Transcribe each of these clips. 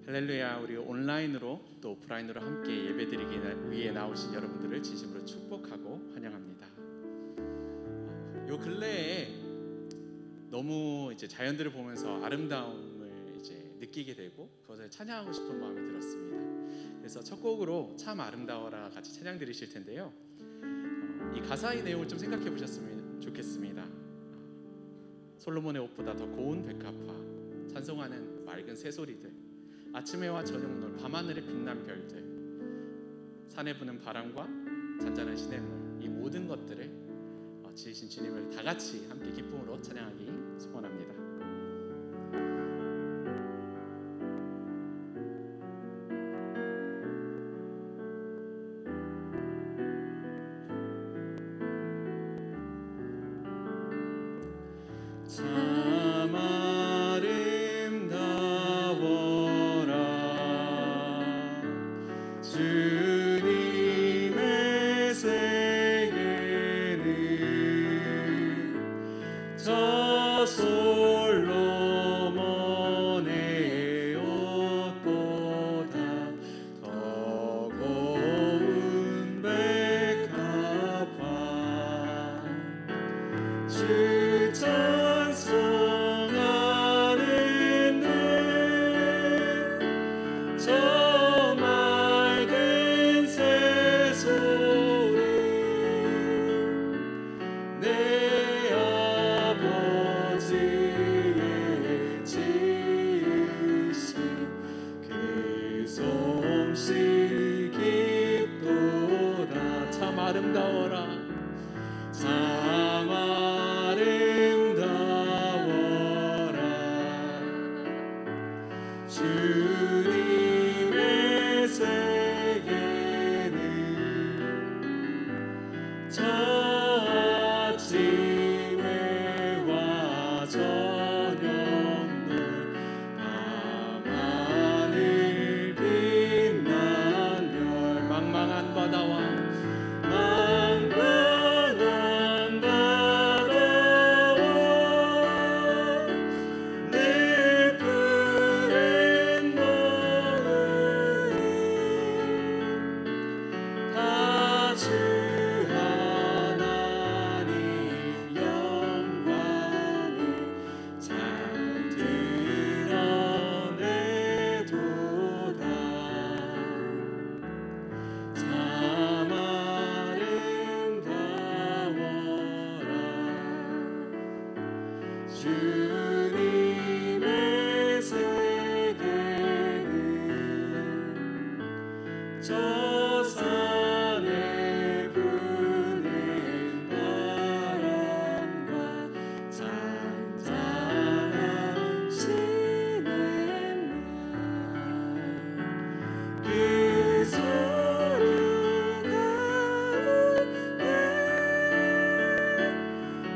할렐루야. 우리 온라인으로 또 오프라인으로 함께 예배드리기 위해 나오신 여러분들을 진심으로 축복하고 환영합니다. 요 근래에 너무 이제 자연들을 보면서 아름다움을 이제 느끼게 되고 그것을 찬양하고 싶은 마음이 들었습니다. 그래서 첫 곡으로 참 아름다워라 같이 찬양 드리실 텐데요. 이 가사의 내용을 좀 생각해 보셨으면 좋겠습니다. 솔로몬의 옷보다 더 고운 백합화, 찬송하는 맑은 새소리들, 아침 해와 저녁 노을, 밤하늘에 빛난 별들, 산에 부는 바람과 잔잔한 시냇물, 이 모든 것들을 지으신 주님을 다 같이 함께 기쁨으로 찬양하기 소원합니다. 참 아름다워라 주님의 세계는 저 솔로몬의 옷보다 더 고운 백합화 주 찬송하는 저 맑은 새소리 내 아버지의 지으신 그 솜씨 깊도다. 참 아름다워라 참 아름다워라 주님의 세계는 저 아침 해와 저녁 노을 밤하늘 빛난 별 망망한 바다와 내 푸른 모을 다 주 하나님 영광을 잘 드러내도다. 참 아름다워라 주님의 세계는 저 산에 부는 바람과 잔잔한 시냇물 그 소리 가운데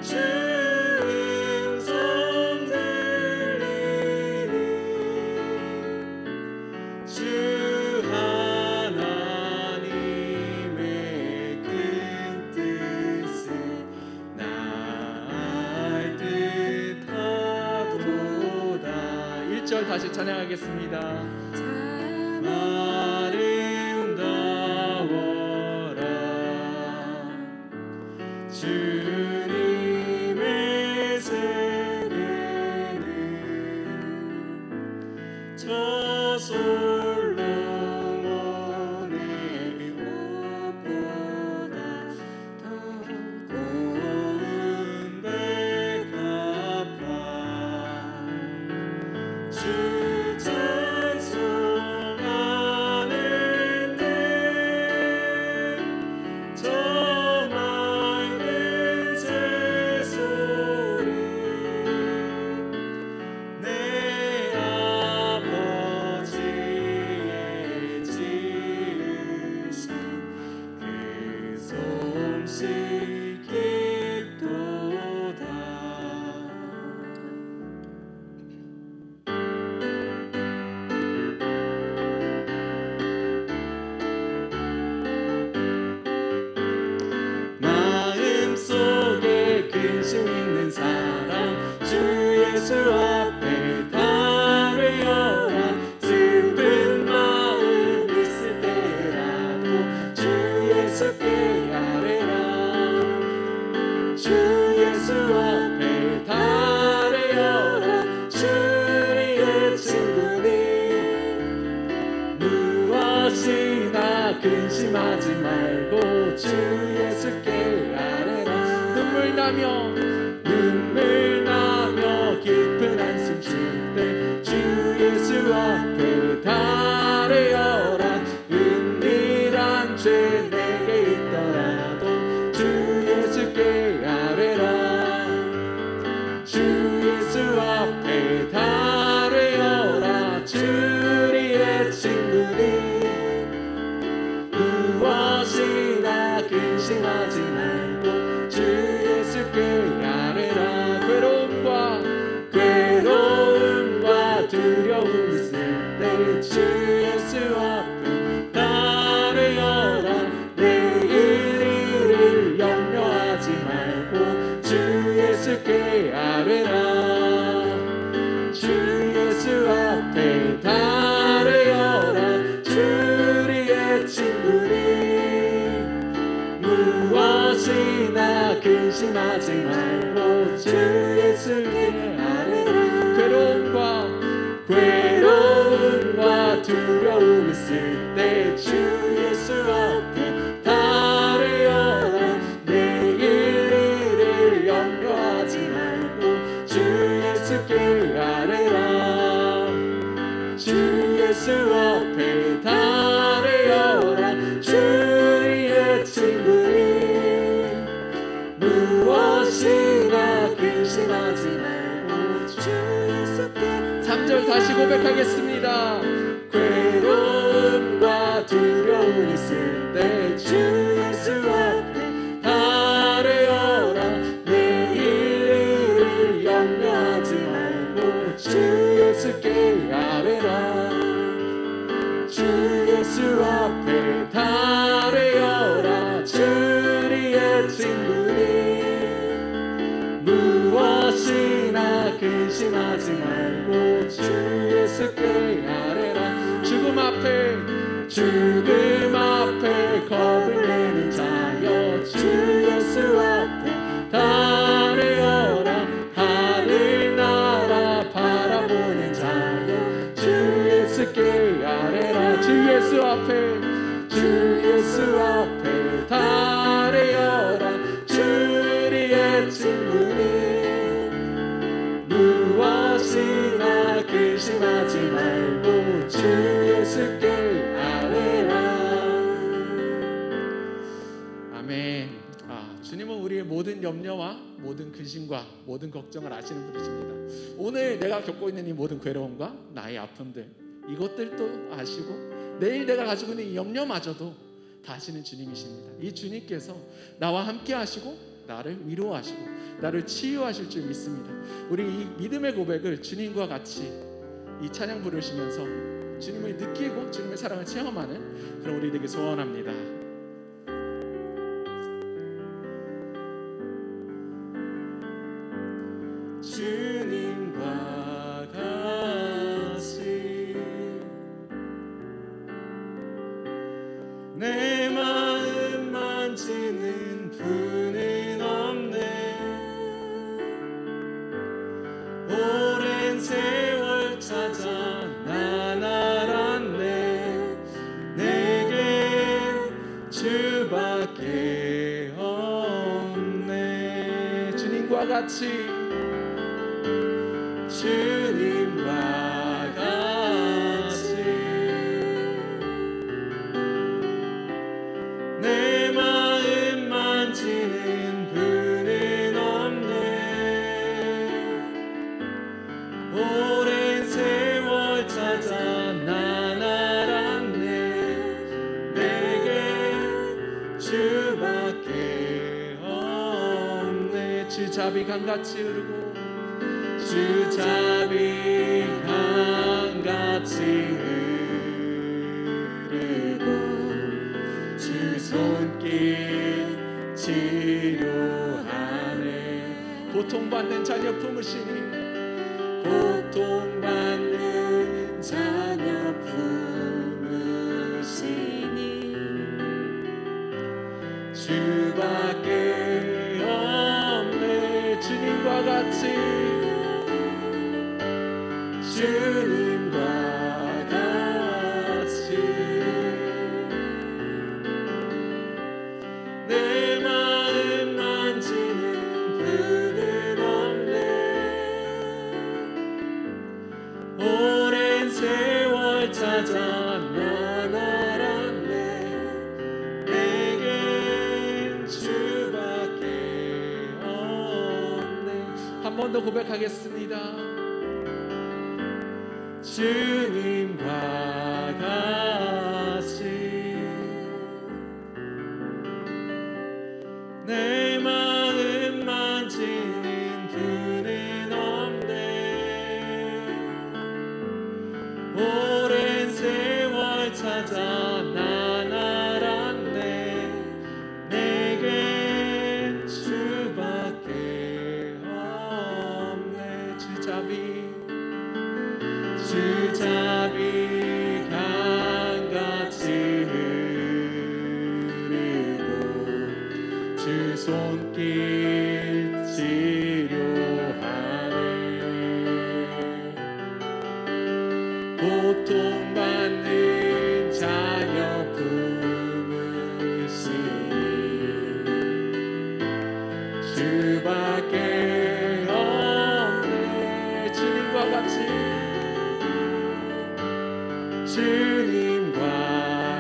주 음성 들리니 주 하나님의 큰 뜻을 나 알 듯하도다. 1절 다시 찬양하겠습니다. 참 아름다워라 주님의 세계는 저 솔로몬의 옷보다 더 고운 백합화 주 찬송하는 저 맑은 새소리 내 아버지의 지으신 그 솜씨 깊도다. 마음속에 근심 있는 사람 주 예수 앞에 다 외어라. 슬픈 근심하지 말고 주 예수께 아뢰라. 눈물 나며 깊은 한숨 쉴 때 주 예수 앞에 달려라. 은밀한 죄 내게 있더라도 주 예수께 아뢰라. 주 예수 앞에 달려라. 주리의 친구니 무엇이나 근심하지 말고 주 예수께 아뢰라. 괴로움과 두려움 있을 때 주 예수 앞에 달려라. 내일 일을 염려하지 말고 주 예수께 아뢰라. 주 예수 앞에 달려라. 주리의 친구니 무엇이나 근심하지 말고 주 예수께 아뢰라. 괴로움과 두려움 있을 때 주 예수 앞에 달려라. 내일 일을 염려하지 말고 주 예수께 아뢰라. 주 예수 앞에 달려라. 주의 친구니 무엇이나 근심하지 말고 주 예수께. 3절 다시 고백하겠습니다. 괴로움과 두려움 있을 때 주 예수 앞에 달려라. 내일 일을 염려하지 말고 주 예수께 아뢰라. 주 예수 앞에 달려라. 주리의 친구니 무엇이나 근심하지 말고 주 예수께 아뢰라. 죽음 앞에 겁을 내는 자여 주 예수 앞에 달려라. 하늘나라 바라보는 자여 주 예수께 아뢰라. 주 예수 앞에 달려라. 주리의 친구니 무엇이나 근심하지 말고 주 예수께 아뢰라. 아멘. 주님은 우리의 모든 염려와 모든 근심과 모든 걱정을 아시는 분이십니다. 오늘 내가 겪고 있는 이 모든 괴로움과 나의 아픔들, 이것들도 아시고 내일 내가 가지고 있는 이 염려마저도 다 아시는 주님이십니다. 이 주님께서 나와 함께 하시고 나를 위로하시고 나를 치유하실 줄 믿습니다. 우리 이 믿음의 고백을 주님과 같이 이 찬양 부르시면서 주님을 느끼고 주님의 사랑을 체험하는 그런 우리 되게 소원합니다. 주님과 같이 내 마음 만지는 분은 없네. 오랜 세월 찾아 난 알았네. 내게 주밖에 없네. 주님과 같이 내 마음 만지는 분은 없네. 오랜 세월 찾아 난 알았네. 내게 주밖에 없네. 주잡이 강같이 흐르고 주잡이 강같이 흐르고 주 손길 치료하네. 고통받는 자녀 품으시니 고통받는 자녀 품으시니 주밖에 없네. 주님과 같이 주님과 같이 오랜 세월 찾아 난 알았네. 내겐 주밖에 없네. 한 번 더 고백하겠습니다. 주님과 같이 내 마음 만지는 그는 없네. 오랜 세월 찾아 난 알았네. 내겐 주밖에 없네. 주잡이 강같이 흐르고 주 손길 치료하네. 고통받는 자녀 품으시니 주밖에 없네. 주님과 같이 주님과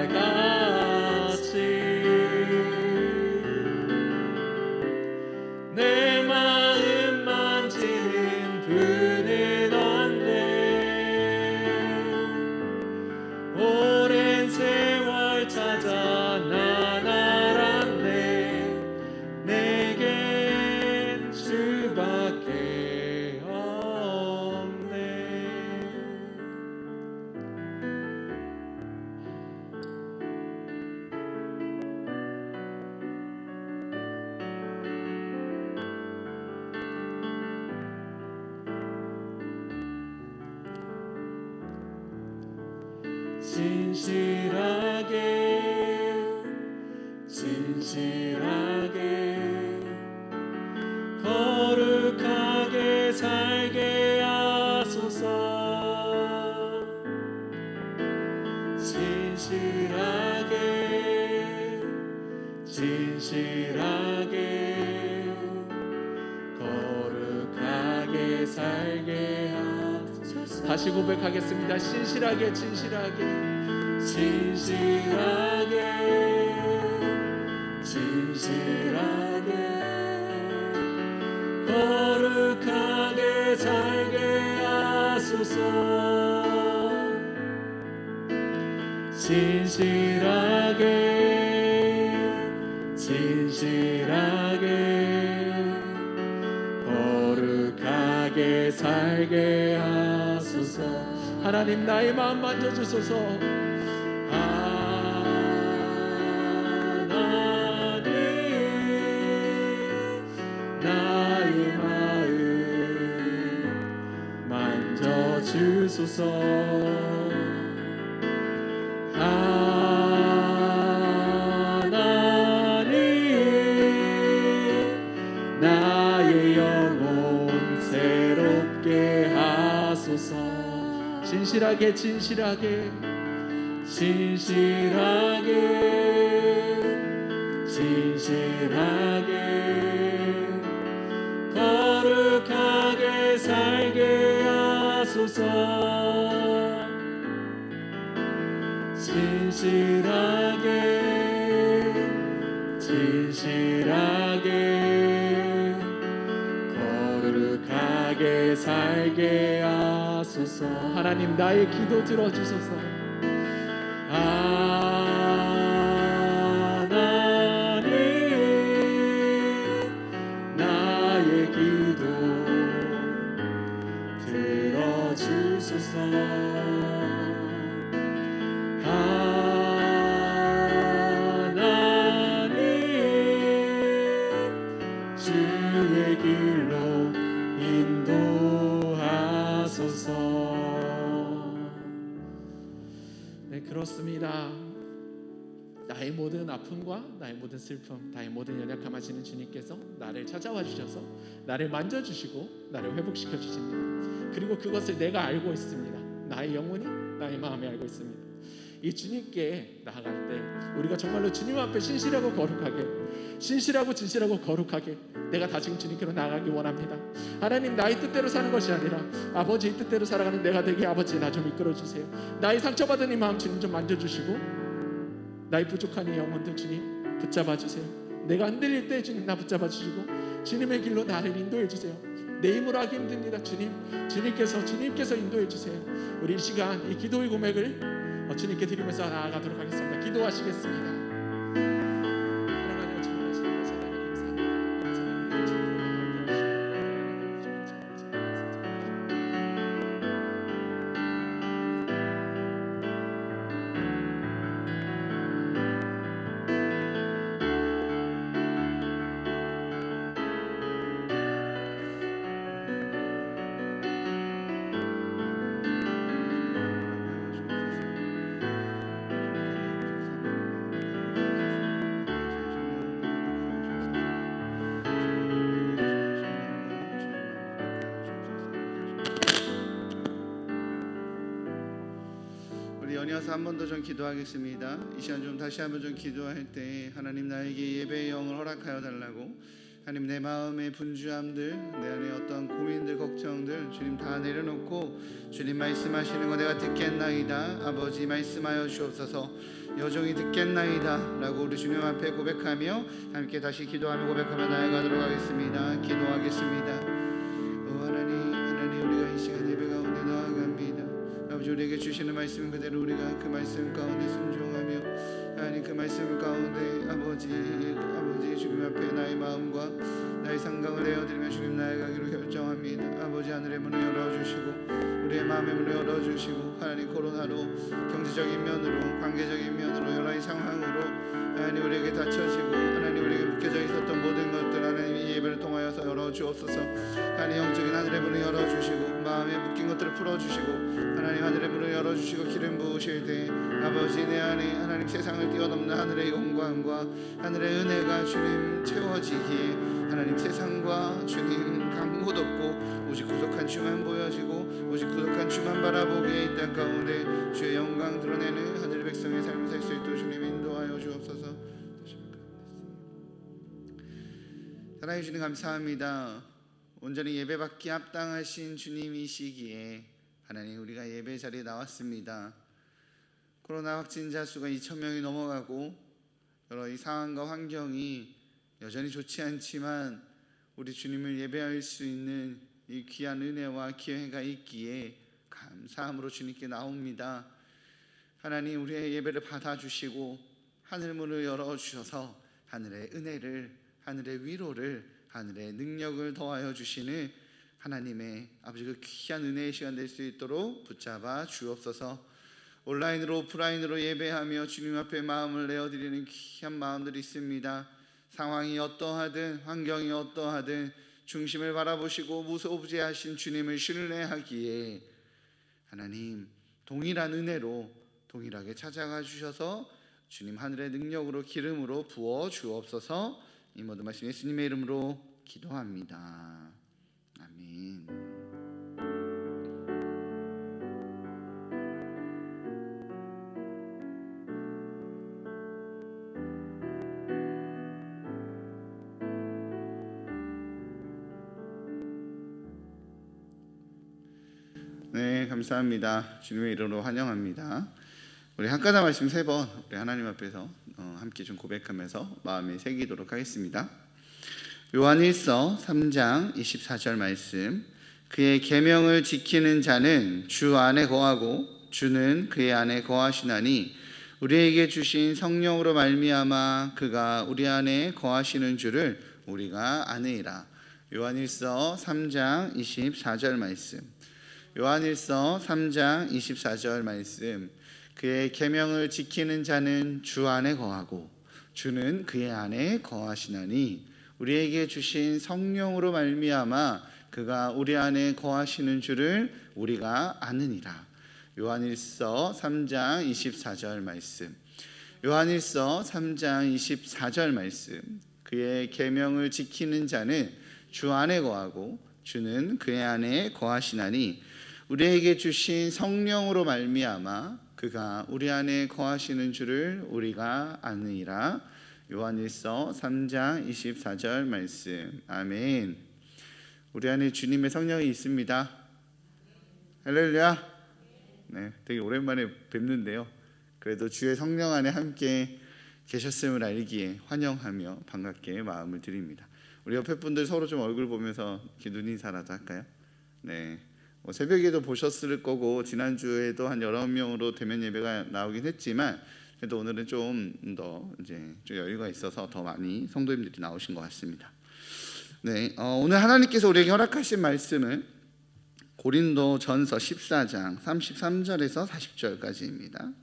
같이 내 마음 만지는 분은 없네. 오랜 세월 찾아 난 알았네. 내겐 주밖에 없네. 진실하게 거룩하게 살게 하소서. 진실하게 거룩하게 살게 하소서. 다시 고백하겠습니다. 진실하게 거룩하게 살게 하소서. 진실하게 거룩하게 살게 하소서. 하나님 나의 마음 만져주소서. 나의 마음 만져주소서. 하나님 나의 영혼 새롭게 하소서. 진실하게 거룩하게 살게 하소서. 진실하게 거룩하게 살게 하소서. 하나님 나의 기도 들어주소서. 하나님 나의 기도 들어주소서. 하나님 주의 길로 인도하소서. 네, 그렇습니다. 나의 모든 아픔과 나의 모든 슬픔, 나의 모든 연약함 하시는 주님께서 나를 찾아와 주셔서 나를 만져주시고 나를 회복시켜 주십니다. 그리고 그것을 내가 알고 있습니다. 나의 영혼이 나의 마음에 알고 있습니다. 이 주님께 나아갈 때 우리가 정말로 주님 앞에 신실하고 거룩하게, 신실하고 진실하고 거룩하게 내가 다시 주님께로 나아가기 원합니다. 하나님, 나의 뜻대로 사는 것이 아니라 아버지의 뜻대로 살아가는 내가 되게 아버지 나 좀 이끌어주세요. 나의 상처받은 이 마음 주님 좀 만져주시고 나의 부족한 이 영혼들 주님 붙잡아주세요. 내가 흔들릴 때 주님 나 붙잡아주시고 주님의 길로 나를 인도해주세요. 내 힘으로 하기 힘듭니다. 주님께서 인도해주세요. 우리 이 시간 이 기도의 고백을 주님께 드리면서 나아가도록 하겠습니다. 기도하시겠습니다. 연이어서 한 번 더 좀 기도하겠습니다. 이 시간 좀 다시 한번 좀 기도할 때 하나님 나에게 예배의 영을 허락하여 달라고, 하나님 내 마음의 분주함들, 내 안에 어떤 고민들, 걱정들 주님 다 내려놓고 주님 말씀하시는 거 내가 듣겠나이다, 아버지 말씀하여 주옵소서, 여종이 듣겠나이다 라고 우리 주님 앞에 고백하며 함께 다시 기도하며 고백하며 나아가도록 하겠습니다. 기도하겠습니다. 하나님 우리가 이 시간 예배 가운데 나아갑니다. 아버지, 우리에게 주시는 말씀 그대로 우리가 그 말씀 가운데 순종하며 하나님 그 말씀 가운데 아버지 주님 앞에 나의 마음과 나의 상강을 내어드리며 주님 나아가기로 결정합니다. 아버지, 하늘의 문을 열어주시고 우리의 마음의 문을 열어주시고 하나님 코로나로 경제적인 면으로 관계적인 면으로 여러 가지 상황으로 하나님 우리에게 닫혀지고 하나님 우리에게 묶여져 있었던 모든 것들 하나님 이 예배를 통하여서 열어주옵소서. 하나님 영적인 하늘의 문을 열어주시고 마음에 묶인 것들을 풀어주시고 하나님 하늘의 문을 열어주시고 기름 부으실 때 아버지 내 안에 하나님 세상을 뛰어넘는 하늘의 영광과 하늘의 은혜가 주님 채워지기에 하나님 세상과 주님 간 곳 없고 오직 구속한 주만 보여지고 오직 구속한 주만 바라보기에 이 땅 가운데 주의 영광 드러내는 하늘 백성의 삶을 살 수 있도록 주님 인도하여 주옵소서. 사랑해 주님 감사합니다. 온전히 예배받기 합당하신 주님이시기에 하나님 우리가 예배 자리에 나왔습니다. 코로나 확진자 수가 2,000명이 넘어가고 여러 이 상황과 환경이 여전히 좋지 않지만 우리 주님을 예배할 수 있는 이 귀한 은혜와 기회가 있기에 감사함으로 주님께 나옵니다. 하나님 우리의 예배를 받아주시고 하늘문을 열어주셔서 하늘의 은혜를, 하늘의 위로를, 하늘의 능력을 더하여 주시는 하나님의 아버지 그 귀한 은혜의 시간 될 수 있도록 붙잡아 주옵소서. 온라인으로 오프라인으로 예배하며 주님 앞에 마음을 내어드리는 귀한 마음들이 있습니다. 상황이 어떠하든 환경이 어떠하든 중심을 바라보시고 무소부재하신 주님을 신뢰하기에 하나님 동일한 은혜로 동일하게 찾아가 주셔서 주님 하늘의 능력으로 기름으로 부어 주옵소서. 이 모든 말씀 예수님의 이름으로 기도합니다. 아멘. 네, 감사합니다. 주님의 이름으로 환영합니다. 우리 한가자 말씀 3번 우리 하나님 앞에서 함께 좀 고백하면서 마음에 새기도록 하겠습니다. 요한일서 3장 24절 말씀. 그의 계명을 지키는 자는 주 안에 거하고 주는 그의 안에 거하시나니 우리에게 주신 성령으로 말미암아 그가 우리 안에 거하시는 줄을 우리가 아느니라. 요한일서 3장 24절 말씀. 요한일서 3장 24절 말씀. 그의 계명을 지키는 자는 주 안에 거하고 주는 그의 안에 거하시나니 우리에게 주신 성령으로 말미암아 그가 우리 안에 거하시는 줄을 우리가 아느니라. 요한일서 3장 24절 말씀. 요한일서 3장 24절 말씀. 그의 계명을 지키는 자는 주 안에 거하고 주는 그의 안에 거하시나니 우리에게 주신 성령으로 말미암아 그가 우리 안에 거하시는 줄을 우리가 아느니라. 요한일서 3장 24절 말씀. 아멘. 우리 안에 주님의 성령이 있습니다. 할렐루야. 네, 되게 오랜만에 뵙는데요. 그래도 주의 성령 안에 함께 계셨음을 알기에 환영하며 반갑게 마음을 드립니다. 우리 옆에 분들 서로 좀 얼굴 보면서 이렇게 눈인사라도 할까요? 네. 새벽에도 보셨을 거고 지난주에도 한 여러 명으로 대면 예배가 나오긴 했지만 그래도 오늘은 좀 더 이제 좀 여유가 있어서 더 많이 성도님들이 나오신 것 같습니다. 네, 오늘 하나님께서 우리에게 허락하신 말씀은 고린도전서 14장 33절에서 40절까지입니다.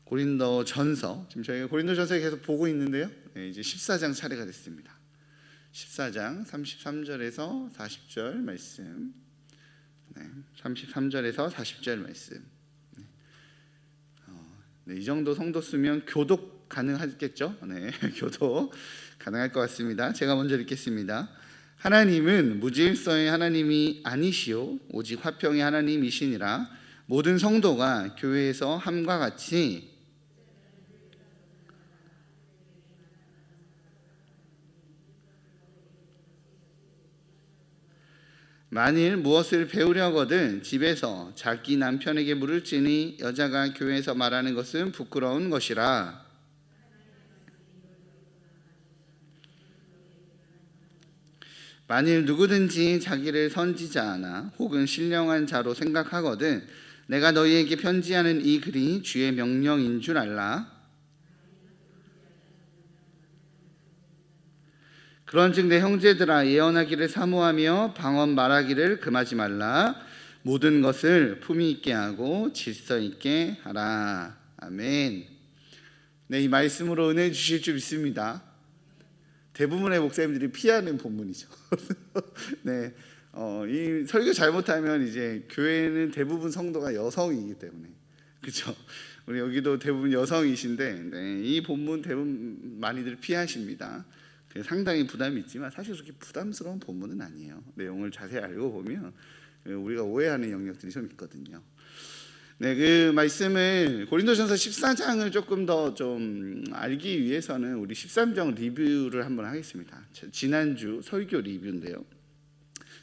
고린도전서, 지금 저희가 고린도전서에 계속 보고 있는데요. 네, 이제 14장 차례가 됐습니다. 14장 33절에서 40절 말씀. 네, 33절에서 40절 말씀. 네, 이 정도 성도 쓰면 교독 가능하겠죠? 네, 교독 가능할 것 같습니다. 제가 먼저 읽겠습니다. 하나님은 무질서의 하나님이 아니시오 오직 화평의 하나님이시니라. 모든 성도가 교회에서 함과 같이 만일 무엇을 배우려거든 집에서 자기 남편에게 물을지니 여자가 교회에서 말하는 것은 부끄러운 것이라. 만일 누구든지 자기를 선지자나 혹은 신령한 자로 생각하거든 내가 너희에게 편지하는 이 글이 주의 명령인 줄 알라. 그런즉 내 형제들아 예언하기를 사모하며 방언 말하기를 금하지 말라. 모든 것을 품위 있게 하고 질서 있게 하라. 아멘. 네, 이 말씀으로 은혜 주실 줄 믿습니다. 대부분의 목사님들이 피하는 본문이죠. 네, 이 설교 잘못하면 이제 교회는 대부분 성도가 여성이기 때문에 그렇죠. 우리 여기도 대부분 여성이신데 네, 이 본문 대부분 많이들 피하십니다. 상당히 부담이 있지만 사실 그렇게 부담스러운 본문은 아니에요. 내용을 자세히 알고 보면 우리가 오해하는 영역들이 좀 있거든요. 네, 그 말씀을 고린도전서 14장을 조금 더 좀 알기 위해서는 우리 13장 리뷰를 한번 하겠습니다. 지난주 설교 리뷰인데요.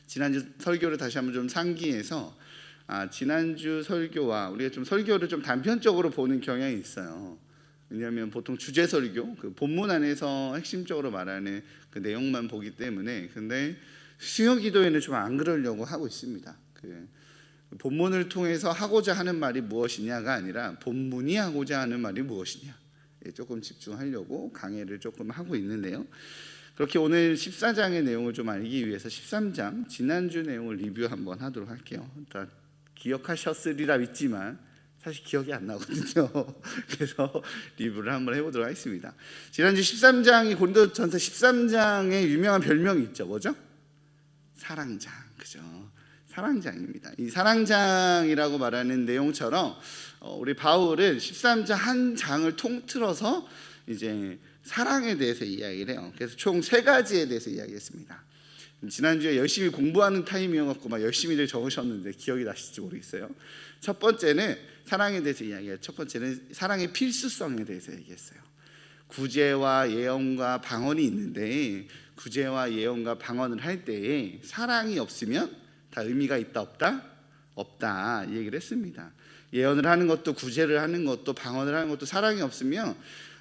지난주 설교를 다시 한번 좀 상기해서 지난주 설교와 우리가 좀 설교를 좀 단편적으로 보는 경향이 있어요. 왜냐하면 보통 주제 설교, 그 본문 안에서 핵심적으로 말하는 그 내용만 보기 때문에. 근데 수요 기도에는 좀 안 그러려고 하고 있습니다. 그 본문을 통해서 하고자 하는 말이 무엇이냐가 아니라 본문이 하고자 하는 말이 무엇이냐 조금 집중하려고 강의를 조금 하고 있는데요. 그렇게 오늘 14장의 내용을 좀 알기 위해서 13장 지난주 내용을 리뷰 한번 하도록 할게요. 다 기억하셨으리라 믿지만 사실 기억이 안 나거든요. 그래서 리뷰를 한번 해보도록 하겠습니다. 지난주 13장이 고린도전서 13장의 유명한 별명이 있죠. 뭐죠? 사랑장. 그죠? 사랑장입니다. 이 사랑장이라고 말하는 내용처럼 우리 바울은 13장 한 장을 통틀어서 이제 사랑에 대해서 이야기를 해요. 그래서 총 3가지에 대해서 이야기했습니다. 지난주에 열심히 공부하는 타임이어갖고 막 열심히들 적으셨는데 기억이 나실지 모르겠어요. 첫 번째는 사랑에 대해서 이야기해요. 첫 번째는 사랑의 필수성에 대해서 얘기했어요. 구제와 예언과 방언이 있는데 구제와 예언과 방언을 할 때에 사랑이 없으면 다 의미가 있다 없다? 없다 이 얘기를 했습니다. 예언을 하는 것도 구제를 하는 것도 방언을 하는 것도 사랑이 없으면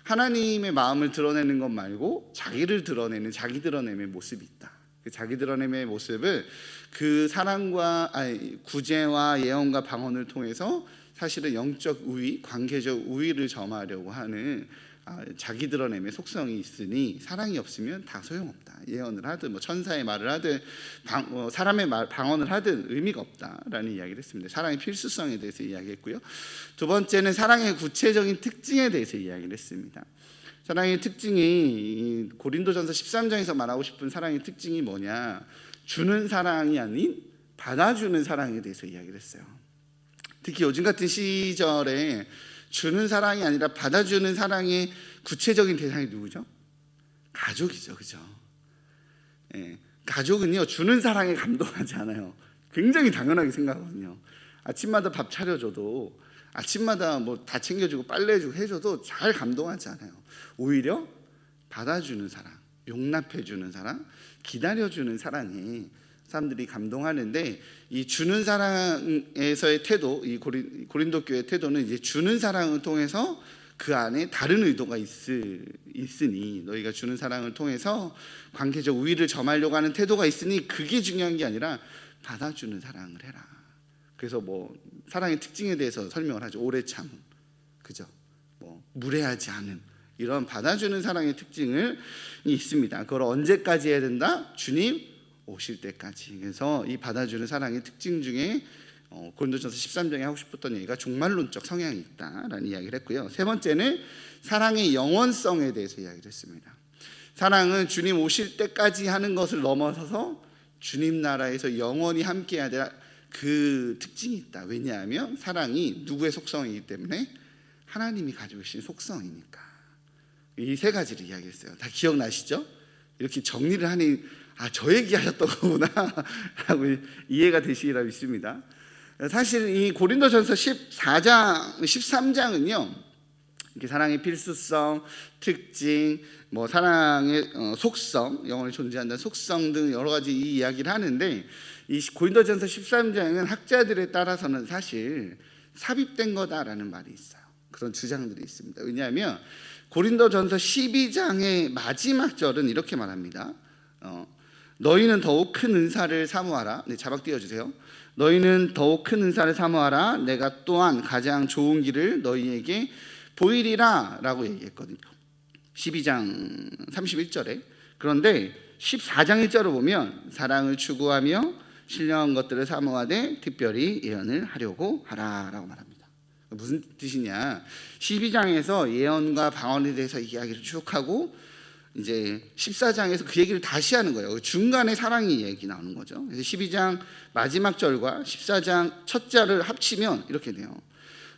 하나님의 마음을 드러내는 것 말고 자기를 드러내는 자기 드러냄의 모습이 있다. 그 자기 드러냄의 모습을 그 사랑과 구제와 예언과 방언을 통해서 사실은 영적 우위, 관계적 우위를 점하려고 하는 자기 드러냄의 속성이 있으니 사랑이 없으면 다 소용없다. 예언을 하든 뭐 천사의 말을 하든 사람의 말 방언을 하든 의미가 없다라는 이야기를 했습니다. 사랑의 필수성에 대해서 이야기했고요. 두 번째는 사랑의 구체적인 특징에 대해서 이야기를 했습니다. 사랑의 특징이 고린도전서 13장에서 말하고 싶은 사랑의 특징이 뭐냐? 주는 사랑이 아닌 받아주는 사랑에 대해서 이야기를 했어요. 특히 요즘 같은 시절에 주는 사랑이 아니라 받아주는 사랑의 구체적인 대상이 누구죠? 가족이죠, 그죠? 예, 가족은요 주는 사랑에 감동하지 않아요. 굉장히 당연하게 생각하거든요. 아침마다 밥 차려줘도, 아침마다 뭐 다 챙겨주고 빨래해주고 해줘도 잘 감동하지 않아요. 오히려 받아주는 사랑, 용납해주는 사랑, 기다려주는 사랑에 사람들이 감동하는데, 이 주는 사랑에서의 태도, 이 고린도 교회의 태도는 이제 주는 사랑을 통해서 그 안에 다른 의도가 있으니, 너희가 주는 사랑을 통해서 관계적 우위를 점하려고 하는 태도가 있으니 그게 중요한 게 아니라 받아주는 사랑을 해라. 그래서 뭐 사랑의 특징에 대해서 설명을 하죠. 오래 참음, 그죠? 뭐 무례하지 않음, 이런 받아주는 사랑의 특징을 있습니다. 그걸 언제까지 해야 된다? 주님 오실 때까지. 그래서 이 받아주는 사랑의 특징 중에 고린도전서 13장에 하고 싶었던 얘기가 종말론적 성향이 있다라는 이야기를 했고요. 세 번째는 사랑의 영원성에 대해서 이야기를 했습니다. 사랑은 주님 오실 때까지 하는 것을 넘어서서 주님 나라에서 영원히 함께해야 될 그 특징이 있다. 왜냐하면 사랑이 누구의 속성이기 때문에 하나님이 가지고 계신 속성이니까. 이 세 가지를 이야기했어요. 다 기억나시죠? 이렇게 정리를 하니 저 얘기하셨던 거구나 라고 이해가 되시리라 믿습니다. 사실 이 고린도전서 13장은요, 이렇게 사랑의 필수성, 특징, 뭐 사랑의 속성, 영원히 존재한다는 속성 등 여러 가지 이 이야기를 하는데, 이 고린도전서 13장은 학자들에 따라서는 사실 삽입된 거다라는 말이 있어요. 그런 주장들이 있습니다. 왜냐하면 고린도전서 12장의 마지막 절은 이렇게 말합니다. 너희는 더욱 큰 은사를 사모하라. 네, 자막 띄워주세요. 너희는 더욱 큰 은사를 사모하라. 내가 또한 가장 좋은 길을 너희에게 보이리라 라고 얘기했거든요. 12장 31절에. 그런데 14장 1절을 보면 사랑을 추구하며 신령한 것들을 사모하되 특별히 예언을 하려고 하라 라고 말합니다. 무슨 뜻이냐, 12장에서 예언과 방언에 대해서 이야기를 쭉 하고 이제 14장에서 그 얘기를 다시 하는 거예요. 중간에 사랑의 얘기 나오는 거죠. 그래서 12장 마지막 절과 14장 첫 절을 합치면 이렇게 돼요.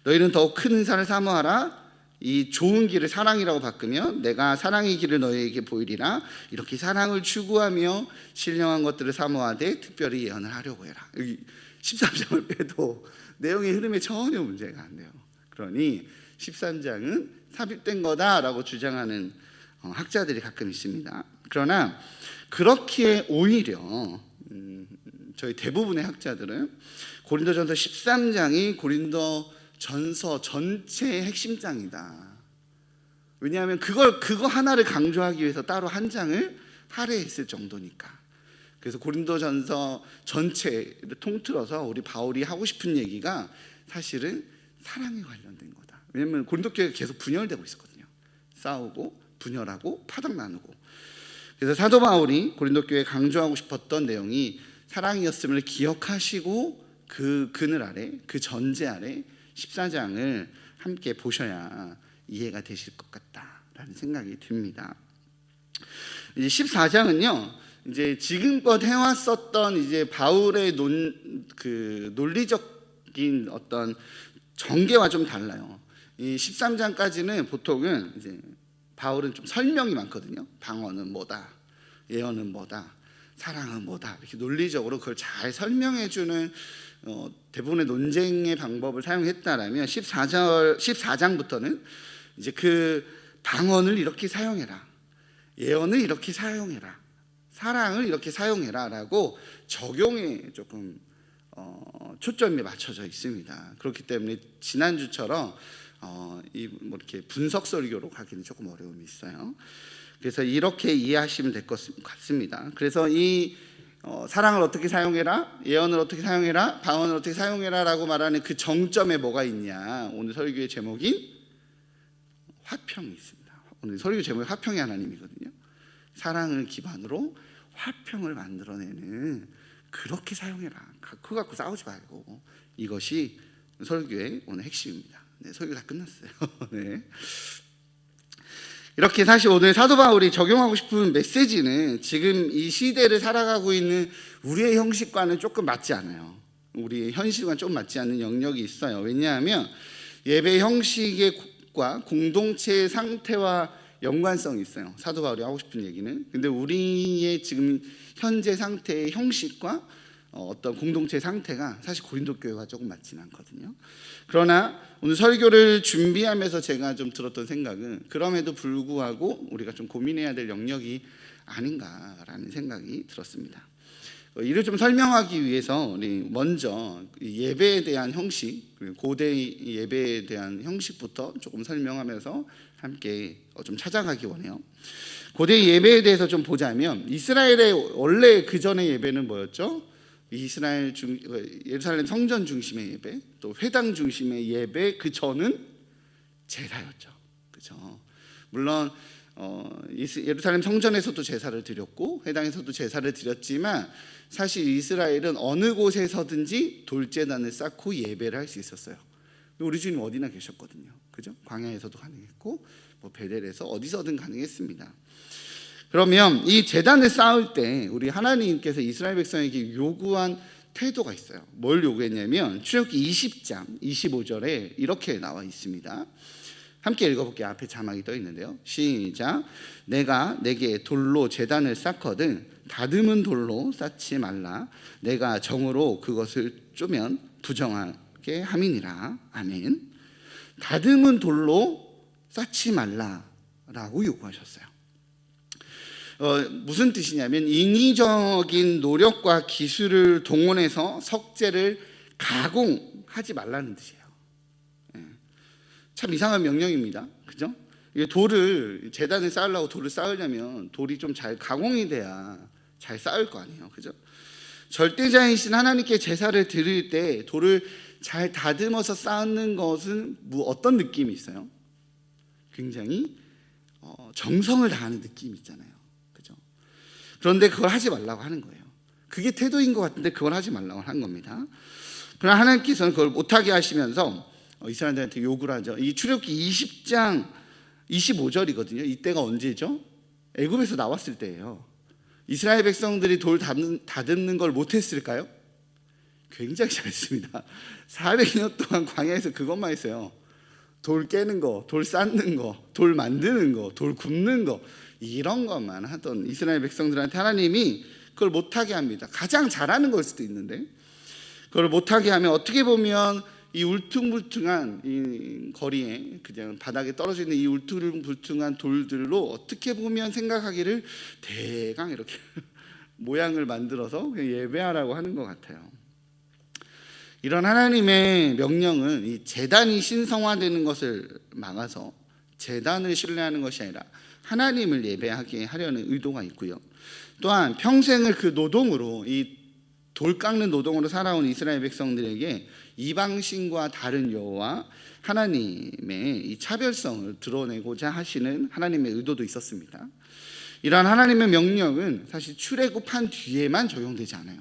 너희는 더욱 큰 은사를 사모하라. 이 좋은 길을 사랑이라고 바꾸면 내가 사랑의 길을 너희에게 보이리라. 이렇게 사랑을 추구하며 신령한 것들을 사모하되 특별히 예언을 하려고 해라. 여기 13장을 빼도 내용의 흐름에 전혀 문제가 안 돼요. 그러니 13장은 삽입된 거다라고 주장하는 학자들이 가끔 있습니다. 그러나 그렇기에 오히려 저희 대부분의 학자들은 고린도전서 13장이 고린도전서 전체의 핵심장이다. 왜냐하면 그거 하나를 강조하기 위해서 따로 한 장을 할애했을 정도니까. 그래서 고린도전서 전체를 통틀어서 우리 바울이 하고 싶은 얘기가 사실은 사랑에 관련된 거다. 왜냐하면 고린도 교회가 계속 분열되고 있었거든요. 싸우고 분열하고 파당 나누고. 그래서 사도 바울이 고린도 교회에 강조하고 싶었던 내용이 사랑이었음을 기억하시고 그 그늘 아래, 그 전제 아래 14장을 함께 보셔야 이해가 되실 것 같다라는 생각이 듭니다. 이제 14장은요, 이제 지금껏 해왔었던 이제 바울의 논리적인 어떤 전개와 좀 달라요. 이 13장까지는 보통은 이제 바울은 좀 설명이 많거든요. 방언은 뭐다, 예언은 뭐다, 사랑은 뭐다, 이렇게 논리적으로 그걸 잘 설명해주는 대부분의 논쟁의 방법을 사용했다라면 14장부터는 이제 그 방언을 이렇게 사용해라, 예언을 이렇게 사용해라, 사랑을 이렇게 사용해라라고 적용에 조금 초점이 맞춰져 있습니다. 그렇기 때문에 지난주처럼 뭐 이렇게 분석 설교로 가기는 조금 어려움이 있어요. 그래서 이렇게 이해하시면 될 것 같습니다. 그래서 이 사랑을 어떻게 사용해라, 예언을 어떻게 사용해라, 방언을 어떻게 사용해라라고 말하는 그 정점에 뭐가 있냐? 오늘 설교의 제목인 화평이 있습니다. 오늘 설교 제목이 화평의 하나님이거든요. 사랑을 기반으로 화평을 만들어내는, 그렇게 사용해라. 그거 갖고 싸우지 말고. 이것이 설교의 오늘 핵심입니다. 네, 설교 다 끝났어요. 네. 이렇게 사실 오늘 사도 바울이 적용하고 싶은 메시지는 지금 이 시대를 살아가고 있는 우리의 형식과는 조금 맞지 않아요. 우리의 현실과는 좀 맞지 않는 영역이 있어요. 왜냐하면 예배 형식과 공동체의 상태와 연관성이 있어요. 사도 바울이 하고 싶은 얘기는. 근데 우리의 지금 현재 상태의 형식과 어떤 공동체 상태가 사실 고린도 교회와 조금 맞지는 않거든요. 그러나 오늘 설교를 준비하면서 제가 좀 들었던 생각은 그럼에도 불구하고 우리가 좀 고민해야 될 영역이 아닌가라는 생각이 들었습니다. 이를 좀 설명하기 위해서 우리 먼저 예배에 대한 형식, 고대 예배에 대한 형식부터 조금 설명하면서 함께 좀 찾아가기 원해요. 고대 예배에 대해서 좀 보자면 이스라엘의 원래 그 전의 예배는 뭐였죠? 예루살렘 성전 중심의 예배, 또 회당 중심의 예배, 그 전은 제사였죠. 그렇죠? 물론 예루살렘 성전에서도 제사를 드렸고 회당에서도 제사를 드렸지만 사실 이스라엘은 어느 곳에서든지 돌제단을 쌓고 예배를 할 수 있었어요. 우리 주님 어디나 계셨거든요. 그죠? 광야에서도 가능했고 뭐 베델에서 어디서든 가능했습니다. 그러면 이 제단을 쌓을 때 우리 하나님께서 이스라엘 백성에게 요구한 태도가 있어요. 뭘 요구했냐면 출애굽기 20장 25절에 이렇게 나와 있습니다. 함께 읽어볼게요. 앞에 자막이 떠 있는데요. 시작. 내가 내게 돌로 제단을 쌓거든 다듬은 돌로 쌓지 말라. 내가 정으로 그것을 쪼면 부정하게 함이니라. 아멘. 다듬은 돌로 쌓지 말라라고 요구하셨어요. 무슨 뜻이냐면 인위적인 노력과 기술을 동원해서 석재를 가공하지 말라는 뜻이에요. 참 이상한 명령입니다. 그죠? 돌을 제단을 쌓으려고 돌을 쌓으려면 돌이 좀 잘 가공이 돼야 잘 쌓을 거 아니에요. 그죠? 절대자이신 하나님께 제사를 드릴 때 돌을 잘 다듬어서 쌓는 것은 어떤 느낌이 있어요? 굉장히 정성을 다하는 느낌이 있잖아요. 그죠? 그런데 그걸 하지 말라고 하는 거예요. 그게 태도인 것 같은데 그걸 하지 말라고 한 겁니다. 그러나 하나님께서는 그걸 못하게 하시면서 이스라엘한테 요구를 하죠. 이 출애굽기 20장 25절이거든요. 이때가 언제죠? 애굽에서 나왔을 때예요. 이스라엘 백성들이 돌 다듬는 걸 못했을까요? 굉장히 잘했습니다. 400년 동안 광야에서 그것만 했어요. 돌 깨는 거, 돌 쌓는 거, 돌 만드는 거, 돌 굽는 거, 이런 것만 하던 이스라엘 백성들한테 하나님이 그걸 못하게 합니다. 가장 잘하는 걸 수도 있는데 그걸 못하게 하면 어떻게 보면 이 울퉁불퉁한 이 거리에 그냥 바닥에 떨어져 있는 이 울퉁불퉁한 돌들로 어떻게 보면 생각하기를 대강 이렇게 모양을 만들어서 예배하라고 하는 것 같아요. 이런 하나님의 명령은 이 제단이 신성화되는 것을 막아서 제단을 신뢰하는 것이 아니라 하나님을 예배하게 하려는 의도가 있고요. 또한 평생을 그 노동으로 이 돌 깎는 노동으로 살아온 이스라엘 백성들에게 이방신과 다른 여호와 하나님의 이 차별성을 드러내고자 하시는 하나님의 의도도 있었습니다. 이러한 하나님의 명령은 사실 출애굽한 뒤에만 적용되지 않아요.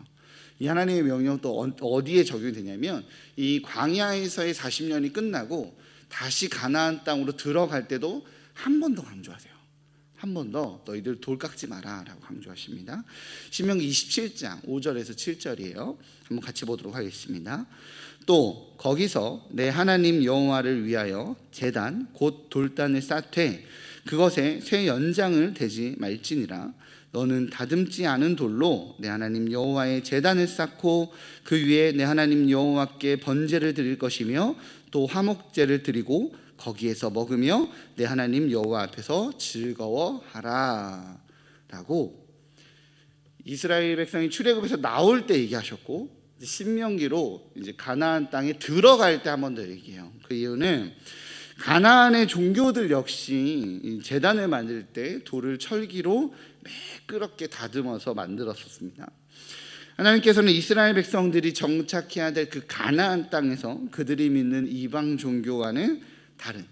이 하나님의 명령 또 어디에 적용이 되냐면 이 광야에서의 40년이 끝나고 다시 가나안 땅으로 들어갈 때도 한 번 더 강조하세요. 한 번 더 너희들 돌 깎지 마라 라고 강조하십니다. 신명기 27장 5절에서 7절이에요. 한번 같이 보도록 하겠습니다. 또 거기서 내 하나님 여호와를 위하여 제단 곧 돌단을 쌓되 그것에 새 연장을 대지 말지니라. 너는 다듬지 않은 돌로 내 하나님 여호와의 제단을 쌓고 그 위에 내 하나님 여호와께 번제를 드릴 것이며 또 화목제를 드리고 거기에서 먹으며 내 하나님 여호와 앞에서 즐거워하라 라고 이스라엘 백성이 출애굽에서 나올 때 얘기하셨고 신명기로 이제 가나안 땅에 들어갈 때 한 번 더 얘기해요. 그 이유는 가나안의 종교들 역시 제단을 만들 때 돌을 철기로 매끄럽게 다듬어서 만들었었습니다. 하나님께서는 이스라엘 백성들이 정착해야 될 그 가나안 땅에서 그들이 믿는 이방 종교와는 다른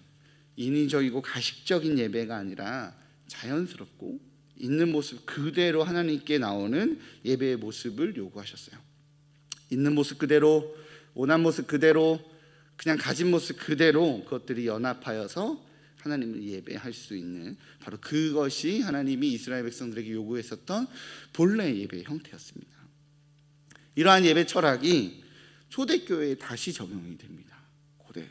인위적이고 가식적인 예배가 아니라 자연스럽고 있는 모습 그대로 하나님께 나오는 예배의 모습을 요구하셨어요. 있는 모습 그대로, 원한 모습 그대로, 그냥 가진 모습 그대로 그것들이 연합하여서 하나님을 예배할 수 있는 바로 그것이 하나님이 이스라엘 백성들에게 요구했었던 본래 예배의 형태였습니다. 이러한 예배 철학이 초대교회에 다시 적용이 됩니다. 그대로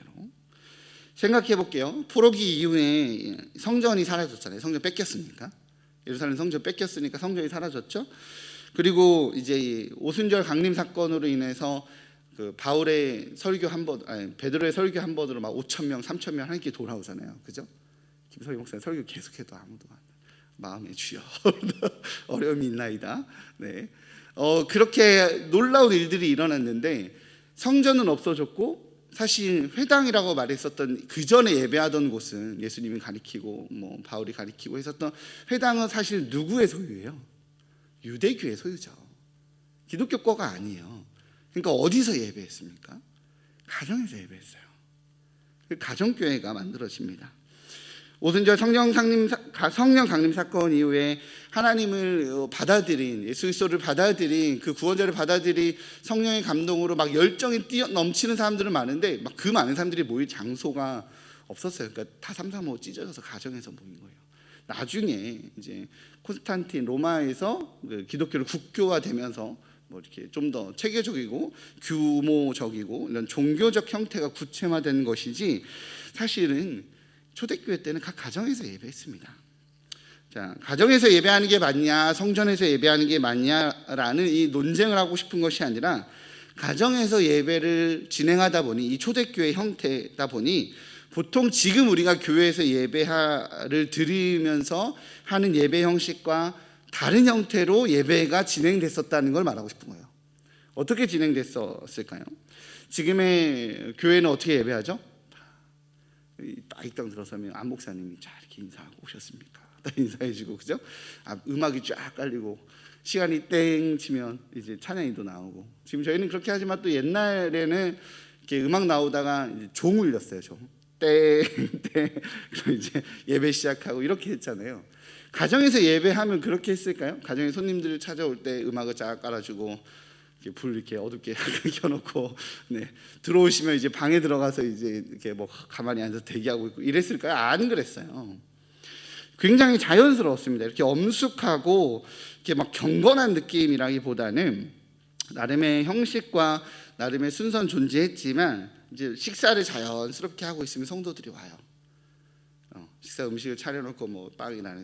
생각해 볼게요. 포로기 이후에 성전이 사라졌잖아요. 성전 뺏겼으니까 예루살렘 성전 뺏겼으니까 성전이 사라졌죠. 그리고 이제 이 오순절 강림 사건으로 인해서 그 바울의 설교 한 번, 아니 베드로의 설교 한 번으로 막 5천 명, 3천 명 하나님께 돌아오잖아요, 그죠? 김석희 목사님 설교 계속해도 아무도 안 마음의 주여 어려움이 있나이다. 네, 그렇게 놀라운 일들이 일어났는데 성전은 없어졌고 사실 회당이라고 말했었던 그 전에 예배하던 곳은 예수님이 가리키고 뭐 바울이 가리키고 했었던 회당은 사실 누구의 소유예요? 유대교의 소유죠. 기독교 거가 아니에요. 그러니까 어디서 예배했습니까? 가정에서 예배했어요. 가정교회가 만들어집니다. 오순절 성령 강림 사건 이후에 하나님을 받아들인, 예수 그리스도를 받아들인, 그 구원자를 받아들인 성령의 감동으로 막 열정이 넘치는 사람들은 많은데 막 그 많은 사람들이 모일 장소가 없었어요. 그러니까 다 삼삼오오 찢어져서 가정에서 모인 거예요. 나중에 이제 콘스탄틴 로마에서 그 기독교를 국교화되면서 뭐 이렇게 좀 더 체계적이고 규모적이고 이런 종교적 형태가 구체화된 것이지 사실은 초대교회 때는 각 가정에서 예배했습니다. 자, 가정에서 예배하는 게 맞냐, 성전에서 예배하는 게 맞냐라는 이 논쟁을 하고 싶은 것이 아니라 가정에서 예배를 진행하다 보니 이 초대교회 형태다 보니 보통 지금 우리가 교회에서 예배를 드리면서 하는 예배 형식과 다른 형태로 예배가 진행됐었다는 걸 말하고 싶은 거예요. 어떻게 진행됐었을까요? 지금의 교회는 어떻게 예배하죠? 딱 입당 들어서면 안 목사님이 자 이렇게 인사하고 오셨습니까? 딱 인사해주고, 그죠? 음악이 쫙 깔리고 시간이 땡 치면 이제 찬양이도 나오고. 지금 저희는 그렇게 하지만 또 옛날에는 이렇게 음악 나오다가 이제 종 울렸어요. 종 땡. 그럼 이제 예배 시작하고 이렇게 했잖아요. 가정에서 예배하면 그렇게 했을까요? 가정에 손님들 찾아올 때 음악을 쫙 깔아주고 불 이렇게 어둡게 켜놓고, 네, 들어오시면 이제 방에 들어가서 이제 이렇게 뭐 가만히 앉아서 대기하고 있고 이랬을까요? 안 그랬어요. 굉장히 자연스러웠습니다. 이렇게 엄숙하고 이렇게 막 경건한 느낌이라기보다는 나름의 형식과 나름의 순서는 존재했지만 이제 식사를 자연스럽게 하고 있으면 성도들이 와요. 식사 음식을 차려놓고 뭐 빵이나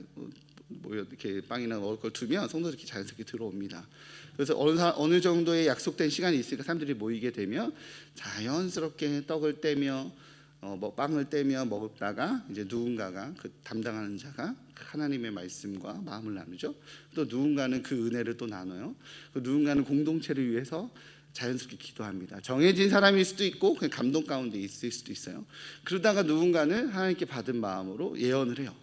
뭐 이렇게 빵이나 먹을 걸 두면 성도들이 자연스럽게 들어옵니다. 그래서 어느 정도의 약속된 시간이 있으니까 사람들이 모이게 되면 자연스럽게 떡을 떼며 뭐 빵을 떼며 먹다가 이제 누군가가 그 담당하는 자가 하나님의 말씀과 마음을 나누죠. 또 누군가는 그 은혜를 또 나눠요. 그 누군가는 공동체를 위해서 자연스럽게 기도합니다. 정해진 사람일 수도 있고 그냥 감동 가운데 있을 수도 있어요. 그러다가 누군가는 하나님께 받은 마음으로 예언을 해요.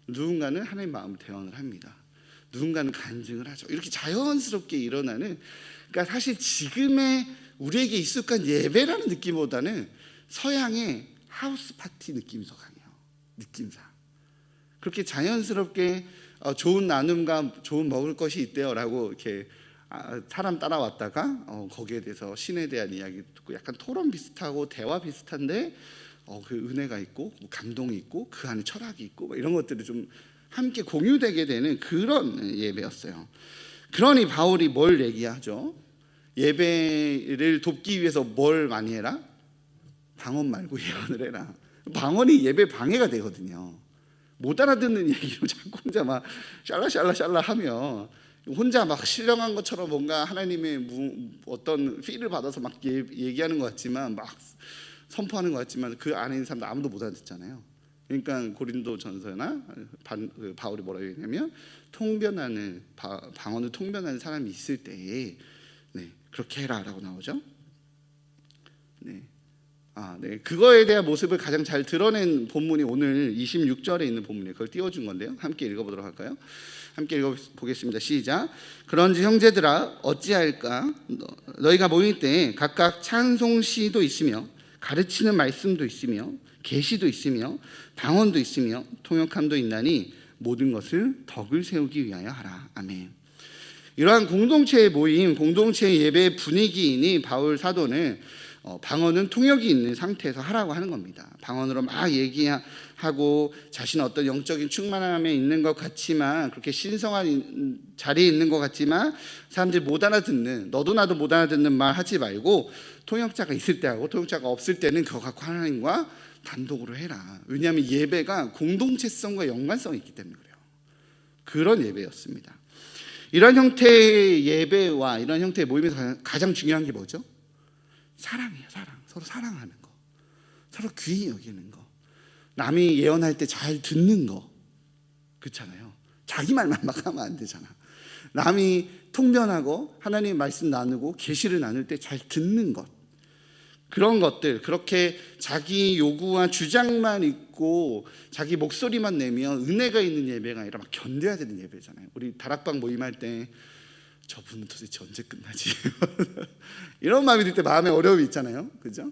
누군가는 하나님의 마음을 대언을 합니다. 누군가는 간증을 하죠. 이렇게 자연스럽게 일어나는, 그러니까 사실 지금의 우리에게 익숙한 예배라는 느낌보다는 서양의 하우스 파티 느낌이 더 강해요. 느낌상 그렇게 자연스럽게 좋은 나눔과 좋은 먹을 것이 있대요라고 이렇게 사람 따라왔다가 거기에 대해서 신에 대한 이야기 듣고 약간 토론 비슷하고 대화 비슷한데 그 은혜가 있고 감동이 있고 그 안에 철학이 있고 이런 것들이 좀 함께 공유되게 되는 그런 예배였어요. 그러니 바울이 뭘 얘기하죠? 예배를 돕기 위해서 뭘 많이 해라? 방언 말고 예언을 해라. 방언이 예배 방해가 되거든요. 못 알아듣는 얘기로 자꾸 혼자 막 샬라샬라 하면 혼자 막 신령한 것처럼 뭔가 하나님의 어떤 필을 받아서 막 얘기하는 것 같지만 막 선포하는 것 같지만 그 안에 있는 사람들 아무도 못 알아듣잖아요. 그러니까 고린도전서나 바울이 뭐라고 했냐면 통변하는 방언을 통변하는 사람이 있을 때에 그렇게 해라라고 나오죠. 네, 그거에 대한 모습을 가장 잘 드러낸 본문이 오늘 26절에 있는 본문이에요. 그걸 띄워준 건데요. 함께 읽어보도록 할까요? 함께 읽어보겠습니다. 시작. 그런지 형제들아 어찌할까? 너희가 모일 때 각각 찬송시도 있으며 가르치는 말씀도 있으며 계시도 있으며 방언도 있으며 통역함도 있나니 모든 것을 덕을 세우기 위하여 하라. 아멘. 이러한 공동체의 모임, 공동체의 예배 분위기이니 바울 사도는 방언은 통역이 있는 상태에서 하라고 하는 겁니다. 방언으로 막 얘기하고 자신은 어떤 영적인 충만함에 있는 것 같지만, 그렇게 신성한 자리에 있는 것 같지만 사람들이 못 알아듣는, 너도 나도 못 알아듣는 말 하지 말고 통역자가 있을 때 하고 통역자가 없을 때는 그거 갖고 하나님과 단독으로 해라. 왜냐하면 예배가 공동체성과 연관성이 있기 때문에 그래요. 그런 예배였습니다. 이런 형태의 예배와 이런 형태의 모임에서 가장 중요한 게 뭐죠? 사랑이에요. 사랑. 서로 사랑하는 거, 서로 귀히 여기는 거, 남이 예언할 때 잘 듣는 거. 그렇잖아요. 자기 말만 막 하면 안 되잖아. 남이 통변하고 하나님 말씀 나누고 계시를 나눌 때 잘 듣는 것, 그런 것들, 그렇게 자기 요구와 주장만 있고 자기 목소리만 내면 은혜가 있는 예배가 아니라 막 견뎌야 되는 예배잖아요. 우리 다락방 모임할 때 저분은 도대체 언제 끝나지? 이런 마음이 들 때 마음에 어려움이 있잖아요. 그죠?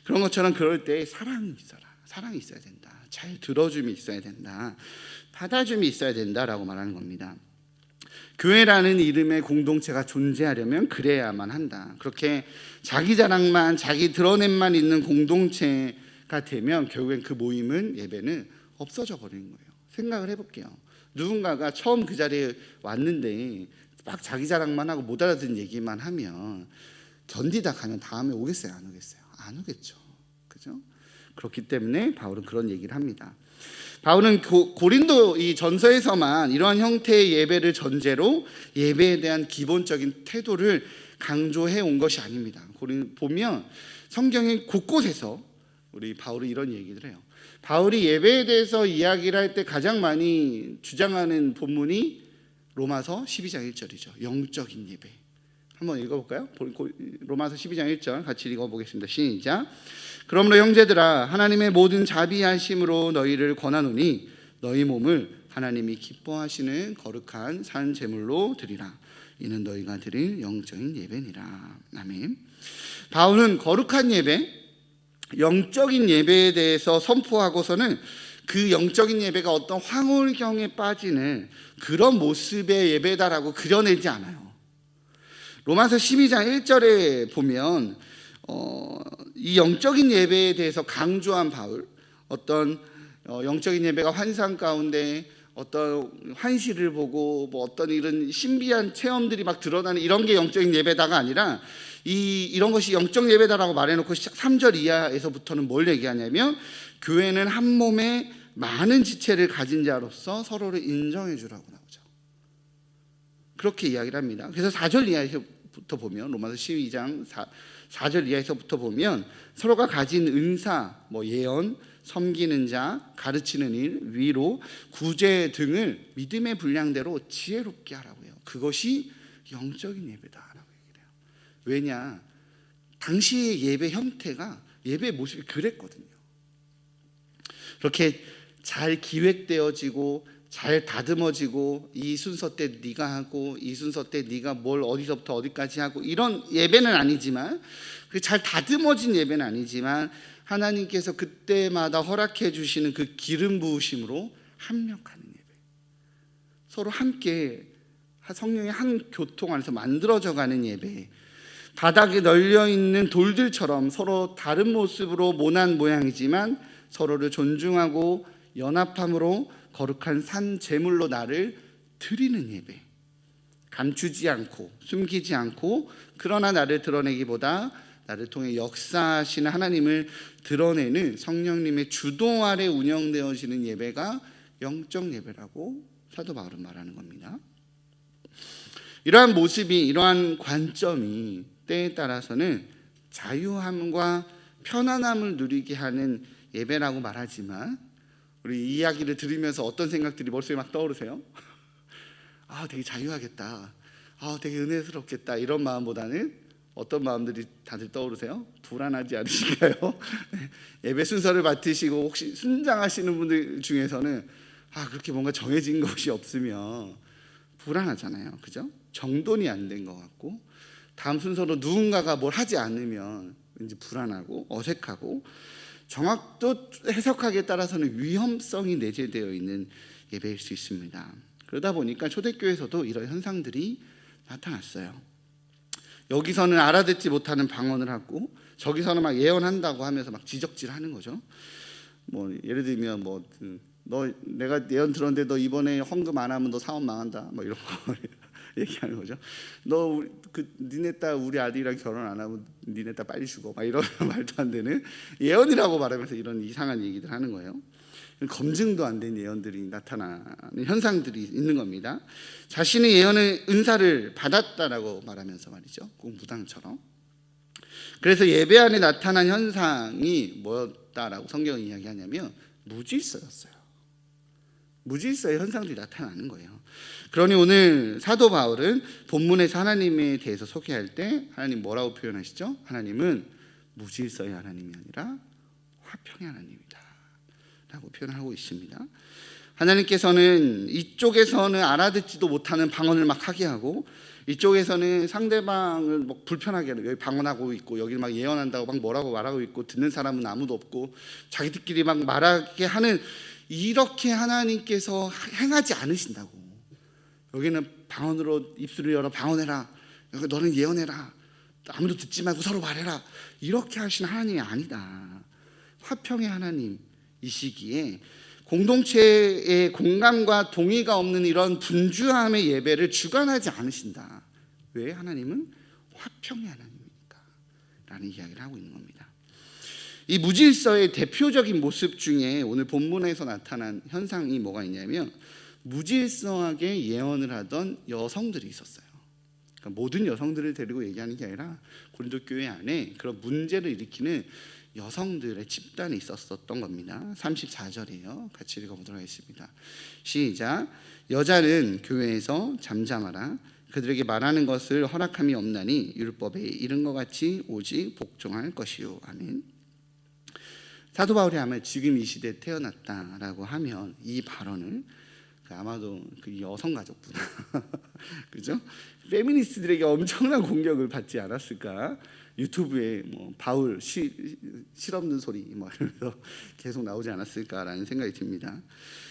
그런 것처럼 그럴 때 사랑이 있어야 된다. 잘 들어줌이 있어야 된다. 받아줌이 있어야 된다라고 말하는 겁니다. 교회라는 이름의 공동체가 존재하려면 그래야만 한다. 그렇게 자기 자랑만, 자기 드러냄만 있는 공동체가 되면 결국엔 그 모임은, 예배는 없어져 버리는 거예요. 생각을 해볼게요. 누군가가 처음 그 자리에 왔는데 막 자기 자랑만 하고 못 알아듣는 얘기만 하면 견디다 가면 다음에 오겠어요? 안 오겠어요? 안 오겠죠. 그죠? 그렇기 때문에 바울은 그런 얘기를 합니다. 바울은 고린도 이 전서에서만 이러한 형태의 예배를 전제로 예배에 대한 기본적인 태도를 강조해 온 것이 아닙니다. 보면 성경의 곳곳에서 우리 바울이 이런 얘기를 해요. 바울이 예배에 대해서 이야기를 할 때 가장 많이 주장하는 본문이 로마서 12장 1절이죠. 영적인 예배. 한번 읽어볼까요? 로마서 12장 1절 같이 읽어보겠습니다. 시작. 그러므로 형제들아, 하나님의 모든 자비하심으로 너희를 권하노니 너희 몸을 하나님이 기뻐하시는 거룩한 산 제물로 드리라. 이는 너희가 드릴 영적인 예배니라. 아멘. 바울은 거룩한 예배, 영적인 예배에 대해서 선포하고서는 그 영적인 예배가 어떤 황홀경에 빠지는 그런 모습의 예배다라고 그려내지 않아요. 로마서 12장 1절에 보면 이 영적인 예배에 대해서 강조한 바울, 어떤 영적인 예배가 환상 가운데 어떤 환시를 보고 뭐 어떤 이런 신비한 체험들이 막 드러나는 이런 게 영적인 예배다가 아니라 이런 것이 영적 예배다라고 말해놓고 3절 이하에서부터는 뭘 얘기하냐면 교회는 한 몸에 많은 지체를 가진 자로서 서로를 인정해 주라고 나오죠. 그렇게 이야기를 합니다. 그래서 4절 이하에서부터 보면 로마서 12장 4절 이하에서부터 보면 서로가 가진 은사, 뭐 예언, 섬기는 자, 가르치는 일, 위로, 구제 등을 믿음의 분량대로 지혜롭게 하라고 해요. 그것이 영적인 예배다라고 얘기를 해요. 왜냐? 당시의 예배 형태가, 예배 모습이 그랬거든요. 그렇게 잘 기획되어지고 잘 다듬어지고 이 순서 때 네가 하고 이 순서 때 네가 뭘 어디서부터 어디까지 하고 이런 예배는 아니지만, 잘 다듬어진 예배는 아니지만 하나님께서 그때마다 허락해 주시는 그 기름 부으심으로 합력하는 예배, 서로 함께 성령의 한 교통 안에서 만들어져 가는 예배, 바닥에 널려있는 돌들처럼 서로 다른 모습으로 모난 모양이지만 서로를 존중하고 연합함으로 거룩한 산 제물로 나를 드리는 예배, 감추지 않고 숨기지 않고 그러나 나를 드러내기보다 나를 통해 역사하시는 하나님을 드러내는 성령님의 주도 아래 운영되어지는 예배가 영적 예배라고 사도 바울은 말하는 겁니다. 이러한 모습이, 이러한 관점이 때에 따라서는 자유함과 편안함을 누리게 하는 예배라고 말하지만, 우리 이 이야기를 들으면서 어떤 생각들이 머릿속에 막 떠오르세요? 되게 자유하겠다, 되게 은혜스럽겠다, 이런 마음보다는 어떤 마음들이 다들 떠오르세요? 불안하지 않으신가요? 예배 순서를 맡으시고 혹시 순장하시는 분들 중에서는 그렇게 뭔가 정해진 것이 없으면 불안하잖아요. 그죠? 정돈이 안 된 것 같고, 다음 순서로 누군가가 뭘 하지 않으면 왠지 불안하고 어색하고, 정확도 해석하기에 따라서는 위험성이 내재되어 있는 예배일 수 있습니다. 그러다 보니까 초대교회에서도 이런 현상들이 나타났어요. 여기서는 알아듣지 못하는 방언을 하고 저기서는 막 예언한다고 하면서 막 지적질하는 거죠. 뭐 예를 들면 내가 예언 들었는데 너 이번에 헌금 안 하면 너 사업 망한다, 뭐 이런 거 얘기하는 거죠. 너 니네 딸 우리 아들이랑 결혼 안 하면 니네 딸 빨리 죽어, 막 이런 말도 안 되는 예언이라고 말하면서 이런 이상한 얘기들 하는 거예요. 검증도 안 된 예언들이 나타나는 현상들이 있는 겁니다. 자신의 예언의 은사를 받았다라고 말하면서 말이죠. 꼭 무당처럼. 그래서 예배 안에 나타난 현상이 뭐였다라고 성경이 이야기하냐면 무질서였어요. 무질서의 현상들이 나타나는 거예요. 그러니 오늘 사도 바울은 본문에서 하나님에 대해서 소개할 때 하나님 뭐라고 표현하시죠? 하나님은 무질서의 하나님이 아니라 화평의 하나님이다 라고 표현하고 있습니다. 하나님께서는 이쪽에서는 알아듣지도 못하는 방언을 막 하게 하고, 이쪽에서는 상대방을 막 불편하게 하는, 여기 방언하고 있고 여기 막 예언한다고 막 뭐라고 말하고 있고 듣는 사람은 아무도 없고 자기들끼리 막 말하게 하는, 이렇게 하나님께서 행하지 않으신다고. 여기는 방언으로 입술을 열어 방언해라, 여기 너는 예언해라, 아무도 듣지 말고 서로 말해라, 이렇게 하신 하나님이 아니다. 화평의 하나님이시기에 공동체의 공감과 동의가 없는 이런 분주함의 예배를 주관하지 않으신다. 왜? 하나님은 화평의 하나님이니까 라는 이야기를 하고 있는 겁니다. 이 무질서의 대표적인 모습 중에 오늘 본문에서 나타난 현상이 뭐가 있냐면, 무질서하게 예언을 하던 여성들이 있었어요. 그러니까 모든 여성들을 데리고 얘기하는 게 아니라 고린도 교회 안에 그런 문제를 일으키는 여성들의 집단이 있었던 겁니다. 34절이에요. 같이 읽어보도록 하겠습니다. 시작. 여자는 교회에서 잠잠하라. 그들에게 말하는 것을 허락함이 없나니 율법에 이른 것 같이 오직 복종할 것이요. 아멘. 사도 바울이 아마 지금 이 시대에 태어났다라고 하면 이 발언을 아마도 그 여성 가족분 그죠? 페미니스트들에게 엄청난 공격을 받지 않았을까? 유튜브에 뭐 바울 실없는 소리 뭐 이러면서 계속 나오지 않았을까라는 생각이 듭니다.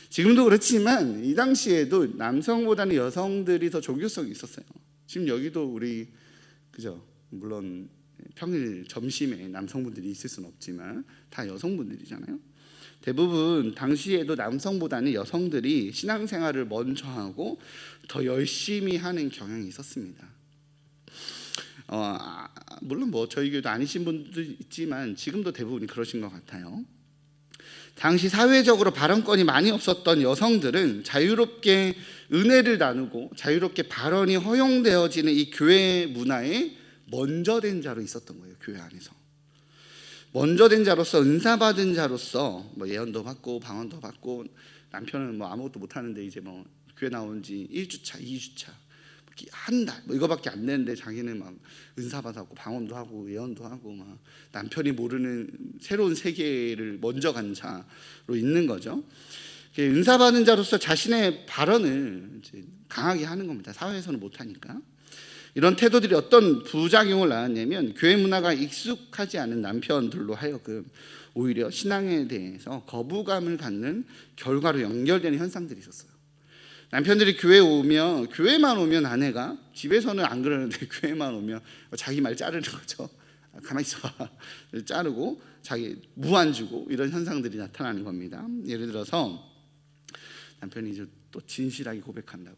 지금도 그렇지만 이 당시에도 남성보다는 여성들이 더 종교성이 있었어요. 지금 여기도 우리 그죠? 물론 평일 점심에 남성분들이 있을 수는 없지만 다 여성분들이잖아요. 대부분 당시에도 남성보다는 여성들이 신앙생활을 먼저 하고 더 열심히 하는 경향이 있었습니다. 물론 뭐 저희 교회도 아니신 분도 있지만 지금도 대부분이 그러신 것 같아요. 당시 사회적으로 발언권이 많이 없었던 여성들은 자유롭게 은혜를 나누고 자유롭게 발언이 허용되어지는 이 교회 문화에 먼저 된 자로 있었던 거예요. 교회 안에서 먼저 된 자로서, 은사 받은 자로서 뭐 예언도 받고 방언도 받고, 남편은 뭐 아무것도 못 하는데 이제 뭐 교회 나온 지 1주차, 2주차, 한 달 뭐 이거밖에 안 되는데 자기는 막 은사 받았고 방언도 하고 예언도 하고, 막 남편이 모르는 새로운 세계를 먼저 간 자로 있는 거죠. 은사 받은 자로서 자신의 발언을 이제 강하게 하는 겁니다. 사회에서는 못 하니까. 이런 태도들이 어떤 부작용을 낳았냐면, 교회 문화가 익숙하지 않은 남편들로 하여금 오히려 신앙에 대해서 거부감을 갖는 결과로 연결되는 현상들이 있었어요. 남편들이 교회만 오면 아내가, 집에서는 안 그러는데 교회만 오면 자기 말 자르는 거죠. 가만히 있어봐, 자르고 자기 무안 주고, 이런 현상들이 나타나는 겁니다. 예를 들어서 남편이 이제 또 진실하게 고백한다고,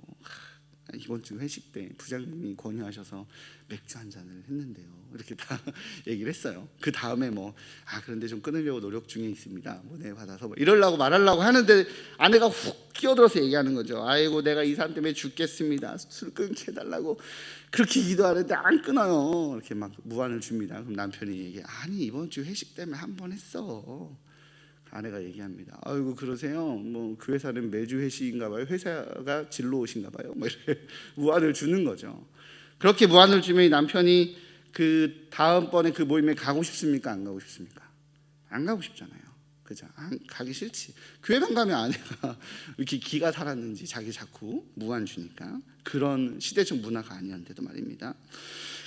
이번 주 회식 때 부장님이 권유하셔서 맥주 한 잔을 했는데요, 이렇게 다 얘기를 했어요. 그 다음에 그런데 좀 끊으려고 노력 중에 있습니다. 네, 받아서 이러려고 말하려고 하는데 아내가 훅 끼어들어서 얘기하는 거죠. 아이고, 내가 이 사람 때문에 죽겠습니다. 술 끊게 해달라고 그렇게 기도하는데 안 끊어요. 이렇게 막 무안을 줍니다. 그럼 남편이 얘기해, 아니 이번 주 회식 때문에 한 번 했어. 아내가 얘기합니다. 아이고, 그러세요? 뭐 그 회사는 매주 회식인가 봐요. 회사가 진로오신가 봐요. 뭐 이렇게 무안을 주는 거죠. 그렇게 무안을 주면 남편이 그 다음번에 그 모임에 가고 싶습니까? 안 가고 싶습니까? 안 가고 싶잖아요. 그죠? 가기 싫지. 교회만 가면 아내가 이렇게 기가 살았는지 자기 자꾸 무안 주니까. 그런 시대적 문화가 아니었는데도 말입니다.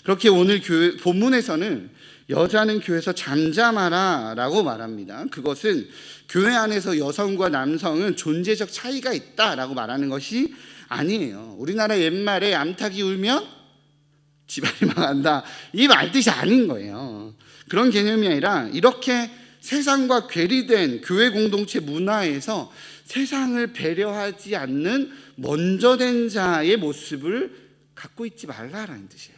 그렇게 오늘 본문에서는 여자는 교회에서 잠잠하라 라고 말합니다. 그것은 교회 안에서 여성과 남성은 존재적 차이가 있다라고 말하는 것이 아니에요. 우리나라 옛말에 암탉이 울면 집안이 망한다, 이 말뜻이 아닌 거예요. 그런 개념이 아니라, 이렇게 세상과 괴리된 교회 공동체 문화에서 세상을 배려하지 않는 먼저 된 자의 모습을 갖고 있지 말라라는 뜻이에요.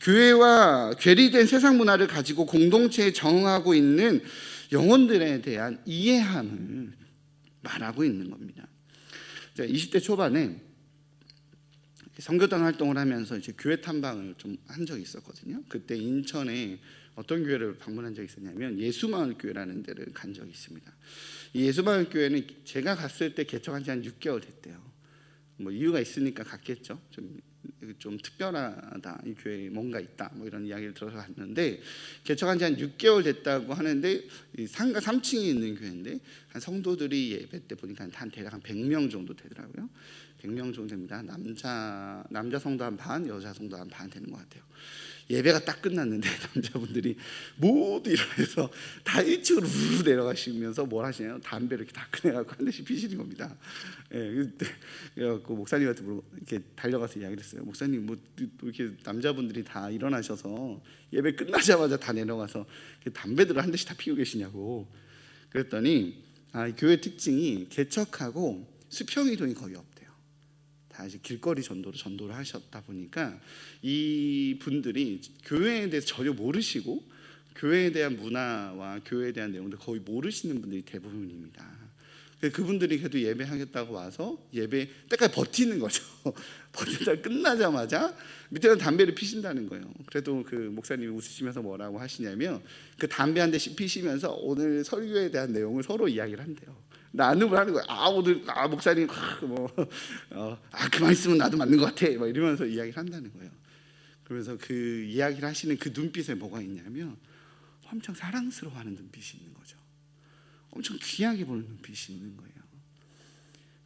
교회와 괴리된 세상 문화를 가지고 공동체에 정응하고 있는 영혼들에 대한 이해함을 말하고 있는 겁니다. 20대 초반에 선교단 활동을 하면서 이제 교회 탐방을 좀 한 적이 있었거든요. 그때 인천에 어떤 교회를 방문한 적이 있었냐면 예수마을 교회라는 데를 간 적이 있습니다. 이 예수마을 교회는 제가 갔을 때 개척한 지 한 6개월 됐대요. 뭐 이유가 있으니까 갔겠죠. 좀 특별하다, 이 교회에 뭔가 있다, 뭐 이런 이야기를 들어서 갔는데, 개척한 지 한 6개월 됐다고 하는데 상가 3층에 있는 교회인데 한 성도들이 예배 때 보니까 한 대략 한 100명 정도 되더라고요. 100명 정도 됩니다. 남자 성도 한 반, 여자 성도 한 반 되는 것 같아요. 예배가 딱 끝났는데 남자분들이 모두 일어나서 다 1층으로 우르르 내려가시면서 뭘 하시냐면 담배를 이렇게 다 꺼내갖고 한 대씩 피시는 겁니다. 그때 그 목사님한테 이렇게 달려가서 이야기를 했어요. 목사님, 뭐 이렇게 남자분들이 다 일어나셔서 예배 끝나자마자 다 내려가서 담배들을 한 대씩 다 피우고 계시냐고. 그랬더니 이 교회 특징이 개척하고 수평 이동이 거의 없대요. 다 이제 길거리 전도를 하셨다 보니까 이 분들이 교회에 대해서 전혀 모르시고 교회에 대한 문화와 교회에 대한 내용들 거의 모르시는 분들이 대부분입니다. 그분들이 그래도 예배하겠다고 와서 예배 때까지 버티는 거죠. 버티다 끝나자마자 밑에서 담배를 피신다는 거예요. 그래도 그 목사님이 웃으시면서 뭐라고 하시냐면 그 담배 한 대씩 피시면서 오늘 설교에 대한 내용을 서로 이야기를 한대요. 나눔을 하는 거예요. 오늘 목사님 그 말씀은 나도 맞는 것 같아, 막 이러면서 이야기를 한다는 거예요. 그러면서 그 이야기를 하시는 그 눈빛에 뭐가 있냐면 엄청 사랑스러워하는 눈빛이 있는 거죠. 엄청 귀하게 보는 눈빛이 있는 거예요.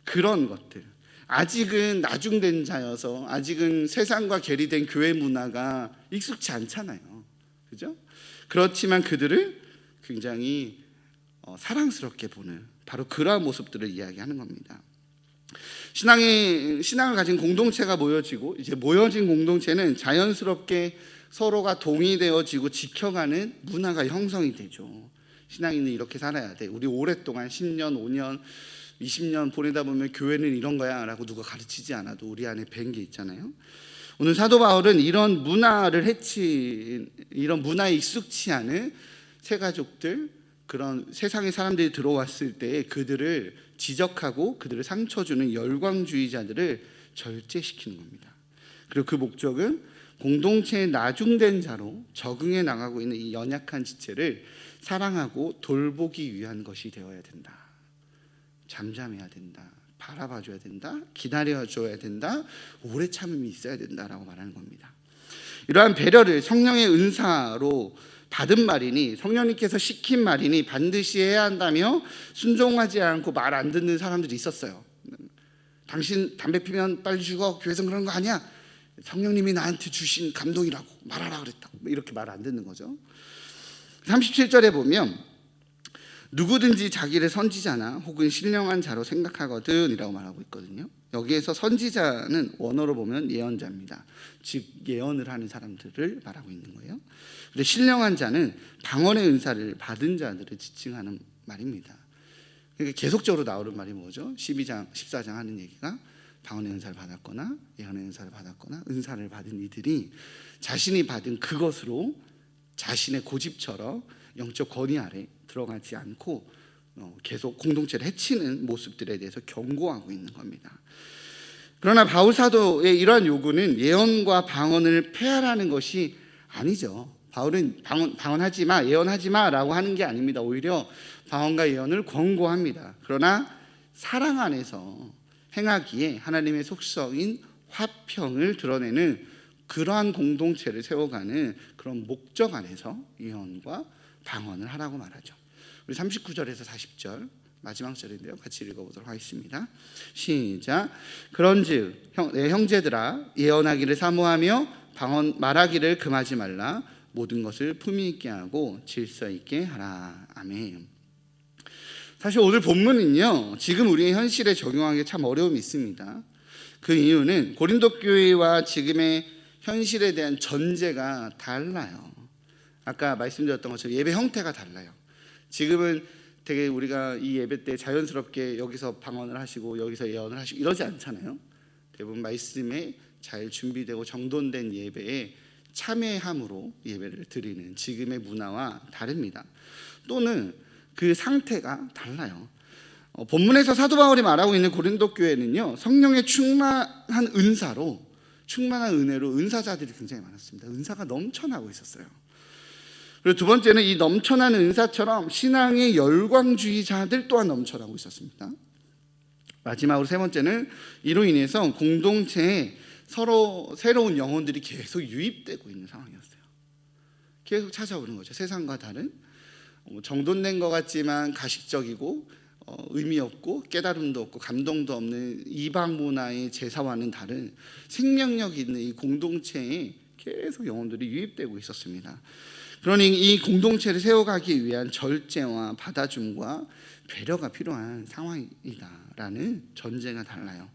그런 것들, 아직은 나중된 자여서 아직은 세상과 괴리된 교회 문화가 익숙치 않잖아요. 그죠? 그렇지만 그들을 굉장히 사랑스럽게 보는 바로 그러한 모습들을 이야기하는 겁니다. 신앙을 가진 공동체가 모여지고, 이제 모여진 공동체는 자연스럽게 서로가 동의되어지고 지켜가는 문화가 형성이 되죠. 신앙인은 이렇게 살아야 돼. 우리 오랫동안 10년, 5년, 20년 보내다 보면 교회는 이런 거야 라고 누가 가르치지 않아도 우리 안에 밴 게 있잖아요. 오늘 사도 바울은 이런 이런 문화에 익숙치 않은 새 가족들, 그런 세상의 사람들이 들어왔을 때 그들을 지적하고 그들을 상처 주는 열광주의자들을 절제시키는 겁니다. 그리고 그 목적은 공동체의 나중된 자로 적응해 나가고 있는 이 연약한 지체를 사랑하고 돌보기 위한 것이 되어야 된다. 잠잠해야 된다. 바라봐줘야 된다. 기다려줘야 된다. 오래 참음이 있어야 된다라고 말하는 겁니다. 이러한 배려를 성령의 은사로 받은 말이니, 성령님께서 시킨 말이니 반드시 해야 한다며 순종하지 않고 말 안 듣는 사람들이 있었어요. 당신 담배 피면 빨리 죽어, 교회에서 그러는 거 아니야, 성령님이 나한테 주신 감동이라고 말하라 그랬다고, 이렇게 말 안 듣는 거죠. 37절에 보면 누구든지 자기를 선지자나 혹은 신령한 자로 생각하거든 이라고 말하고 있거든요. 여기에서 선지자는 원어로 보면 예언자입니다. 즉 예언을 하는 사람들을 말하고 있는 거예요. 근데 신령한 자는 방언의 은사를 받은 자들을 지칭하는 말입니다. 그러니까 계속적으로 나오는 말이 뭐죠? 12장, 14장 하는 얘기가 방언의 은사를 받았거나 예언의 은사를 받았거나 은사를 받은 이들이 자신이 받은 그것으로 자신의 고집처럼 영적 권위 아래 들어가지 않고 계속 공동체를 해치는 모습들에 대해서 경고하고 있는 겁니다. 그러나 바울 사도의 이러한 요구는 예언과 방언을 폐하라는 것이 아니죠. 바울은 방언하지 마, 예언하지 마라고 하는 게 아닙니다. 오히려 방언과 예언을 권고합니다. 그러나 사랑 안에서 행하기에 하나님의 속성인 화평을 드러내는 그러한 공동체를 세워가는 그런 목적 안에서 예언과 방언을 하라고 말하죠. 우리 39절에서 40절 마지막 절인데요, 같이 읽어보도록 하겠습니다. 시작. 그런즉 내 형제들아, 예언하기를 사모하며 방언 말하기를 금하지 말라. 모든 것을 품위 있게 하고 질서 있게 하라. 아멘. 사실 오늘 본문은요, 지금 우리의 현실에 적용하기 참 어려움이 있습니다. 그 이유는 고린도 교회와 지금의 현실에 대한 전제가 달라요. 아까 말씀드렸던 것처럼 예배 형태가 달라요. 지금은 되게 우리가 이 예배 때 자연스럽게 여기서 방언을 하시고 여기서 예언을 하시고 이러지 않잖아요. 대부분 말씀에 잘 준비되고 정돈된 예배에 참회함으로 예배를 드리는 지금의 문화와 다릅니다. 또는 그 상태가 달라요. 본문에서 사도 바울이 말하고 있는 고린도 교회는요, 성령의 충만한 은사로, 충만한 은혜로 은사자들이 굉장히 많았습니다. 은사가 넘쳐나고 있었어요. 그리고 두 번째는 이 넘쳐나는 은사처럼 신앙의 열광주의자들 또한 넘쳐나고 있었습니다. 마지막으로 세 번째는 이로 인해서 공동체에 서로 새로운 영혼들이 계속 유입되고 있는 상황이었어요. 계속 찾아오는 거죠. 세상과 다른 정돈된 것 같지만 가식적이고 의미 없고 깨달음도 없고 감동도 없는 이방 문화의 제사와는 다른 생명력 있는 이 공동체에 계속 영혼들이 유입되고 있었습니다. 그러니 이 공동체를 세워가기 위한 절제와 받아줌과 배려가 필요한 상황이다라는 전제가 달라요.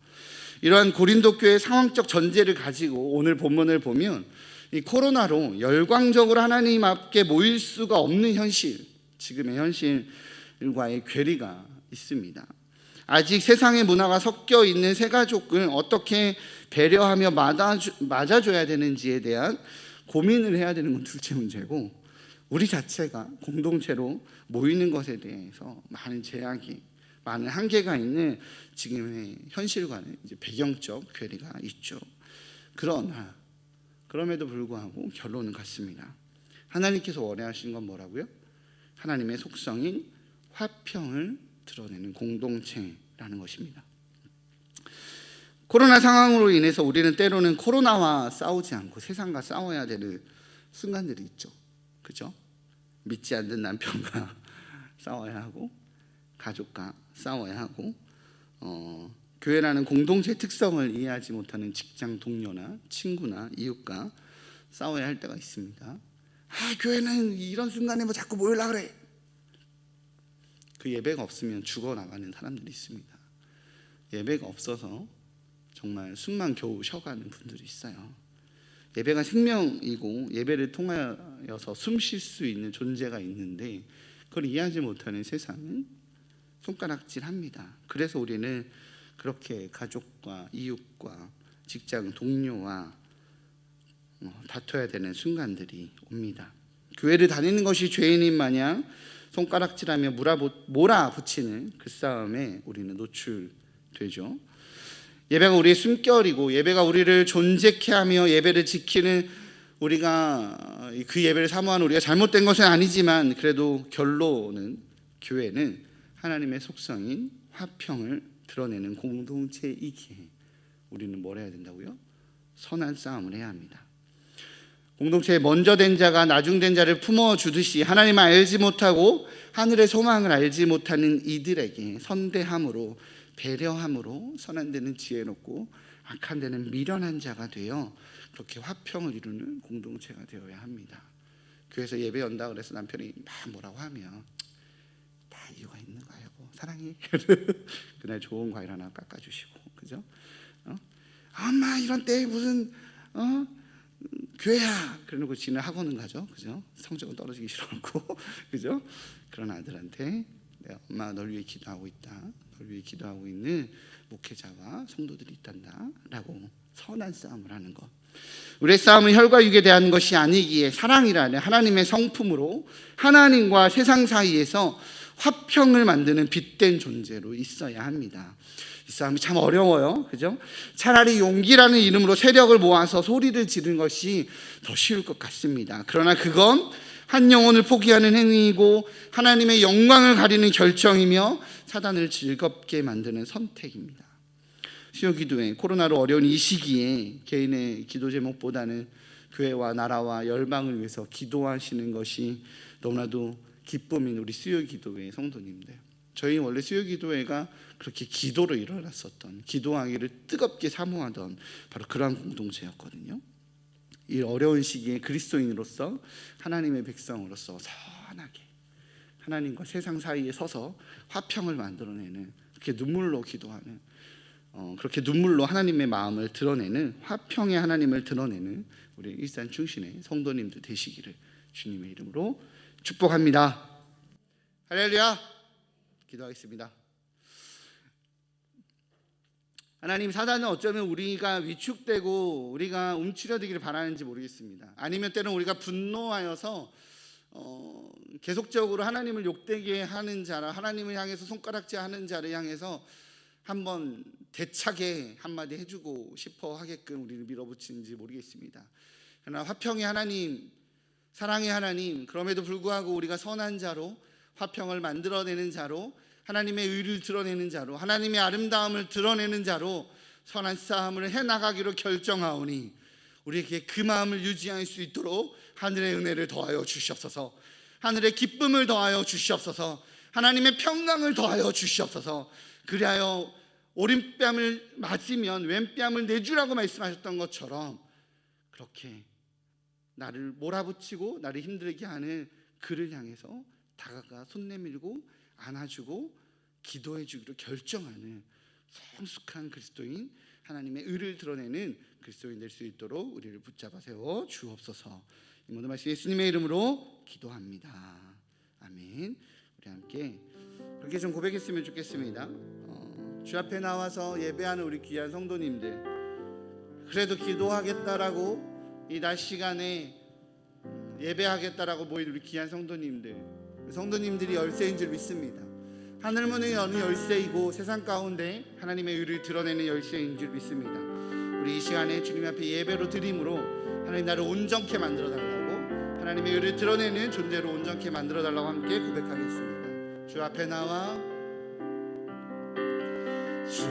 이러한 고린도 교회의 상황적 전제를 가지고 오늘 본문을 보면 이 코로나로 열광적으로 하나님 앞에 모일 수가 없는 현실, 지금의 현실과의 괴리가 있습니다. 아직 세상의 문화가 섞여 있는 새 가족을 어떻게 배려하며 맞아줘야 되는지에 대한 고민을 해야 되는 건 둘째 문제고, 우리 자체가 공동체로 모이는 것에 대해서 많은 제약이, 많은 한계가 있는 지금의 현실과는 이제 배경적 괴리가 있죠. 그러나 그럼에도 불구하고 결론은 같습니다. 하나님께서 원하시는 건 뭐라고요? 하나님의 속성인 화평을 드러내는 공동체라는 것입니다. 코로나 상황으로 인해서 우리는 때로는 코로나와 싸우지 않고 세상과 싸워야 되는 순간들이 있죠. 그죠? 믿지 않는 남편과 싸워야 하고, 가족과 싸워야 하고, 교회라는 공동체 특성을 이해하지 못하는 직장 동료나 친구나 이웃과 싸워야 할 때가 있습니다. 교회는 이런 순간에 뭐 자꾸 모이려고 그래. 그 예배가 없으면 죽어나가는 사람들이 있습니다. 예배가 없어서 정말 숨만 겨우 쉬어가는 분들이 있어요. 예배가 생명이고 예배를 통하여서 숨 쉴 수 있는 존재가 있는데 그걸 이해하지 못하는 세상은 손가락질합니다. 그래서 우리는 그렇게 가족과 이웃과 직장 동료와 다퉈야 되는 순간들이 옵니다. 교회를 다니는 것이 죄인인 마냥 손가락질하며 몰아붙이는 그 싸움에 우리는 노출되죠. 예배가 우리의 숨결이고 예배가 우리를 존재케 하며 예배를 지키는, 우리가 그 예배를 사모하는 우리가 잘못된 것은 아니지만 그래도 결론은 교회는 하나님의 속성인 화평을 드러내는 공동체이기에 우리는 뭘 해야 된다고요? 선한 싸움을 해야 합니다. 공동체에 먼저 된 자가 나중된 자를 품어주듯이 하나님을 알지 못하고 하늘의 소망을 알지 못하는 이들에게 선대함으로, 배려함으로 선한 데는 지혜롭고 악한 데는 미련한 자가 되어 그렇게 화평을 이루는 공동체가 되어야 합니다. 교회에서 예배 연다 그래서 남편이 막 뭐라고 하면 다 이유가 있는 거야. 여보 사랑해. 그날 좋은 과일 하나 깎아주시고, 그죠? 엄마 이런 때 무슨 교회야. 그러고 지는 학원은 가죠, 그죠? 성적은 떨어지기 싫어하고, 그죠? 그런 아들한테 엄마 널 위해 기도하고 있다. 널 위해 기도하고 있는 목회자와 성도들이 있단다라고 선한 싸움을 하는 것. 우리의 싸움은 혈과 육에 대한 것이 아니기에 사랑이라는 하나님의 성품으로 하나님과 세상 사이에서 화평을 만드는 빛된 존재로 있어야 합니다. 이 싸움이 참 어려워요, 그죠? 차라리 용기라는 이름으로 세력을 모아서 소리를 지르는 것이 더 쉬울 것 같습니다. 그러나 그건 한 영혼을 포기하는 행위이고 하나님의 영광을 가리는 결정이며 사단을 즐겁게 만드는 선택입니다. 수요기도회, 코로나로 어려운 이 시기에 개인의 기도 제목보다는 교회와 나라와 열방을 위해서 기도하시는 것이 너무나도 기쁨인 우리 수요기도회 성도님들. 저희 원래 수요기도회가 그렇게 기도로 일어났었던, 기도하기를 뜨겁게 사모하던 바로 그러한 공동체였거든요. 이 어려운 시기에 그리스도인으로서 하나님의 백성으로서 선하게 하나님과 세상 사이에 서서 화평을 만들어내는, 그렇게 눈물로 기도하는, 그렇게 눈물로 하나님의 마음을 드러내는, 화평의 하나님을 드러내는 우리 일산 충신의 성도님들 되시기를 주님의 이름으로 축복합니다. 할렐루야. 기도하겠습니다. 하나님, 사단은 어쩌면 우리가 위축되고 우리가 움츠려들기를 바라는지 모르겠습니다. 아니면 때는 우리가 분노하여서 계속적으로 하나님을 욕되게 하는 자라, 하나님을 향해서 손가락질 하는 자를 향해서 한번 대차게 한마디 해주고 싶어 하게끔 우리를 밀어붙이는지 모르겠습니다. 그러나 화평의 하나님, 사랑의 하나님, 그럼에도 불구하고 우리가 선한 자로, 화평을 만들어내는 자로, 하나님의 의를 드러내는 자로, 하나님의 아름다움을 드러내는 자로 선한 싸움을 해나가기로 결정하오니 우리에게 그 마음을 유지할 수 있도록 하늘의 은혜를 더하여 주시옵소서. 하늘의 기쁨을 더하여 주시옵소서. 하나님의 평강을 더하여 주시옵소서. 그리하여 오른뺨을 맞으면 왼뺨을 내주라고 말씀하셨던 것처럼 그렇게 나를 몰아붙이고 나를 힘들게 하는 그를 향해서 다가가 손 내밀고 안아주고 기도해 주기로 결정하는 성숙한 그리스도인, 하나님의 의를 드러내는 그리스도인 될 수 있도록 우리를 붙잡아 세워 주옵소서. 이 모든 말씀 예수님의 이름으로 기도합니다. 아멘. 우리 함께 그렇게 좀 고백했으면 좋겠습니다. 주 앞에 나와서 예배하는 우리 귀한 성도님들, 그래도 기도하겠다라고 이 낮 시간에 예배하겠다라고 모인 우리 귀한 성도님들이 열쇠인 줄 믿습니다. 하늘문을 여는 열쇠이고 세상 가운데 하나님의 의를 드러내는 열쇠인 줄 믿습니다. 우리 이 시간에 주님 앞에 예배로 드림으로 하나님 나를 온전케 만들어 달라고, 하나님의 의를 드러내는 존재로 온전케 만들어 달라고 함께 고백하겠습니다. 주 앞에 나와, 주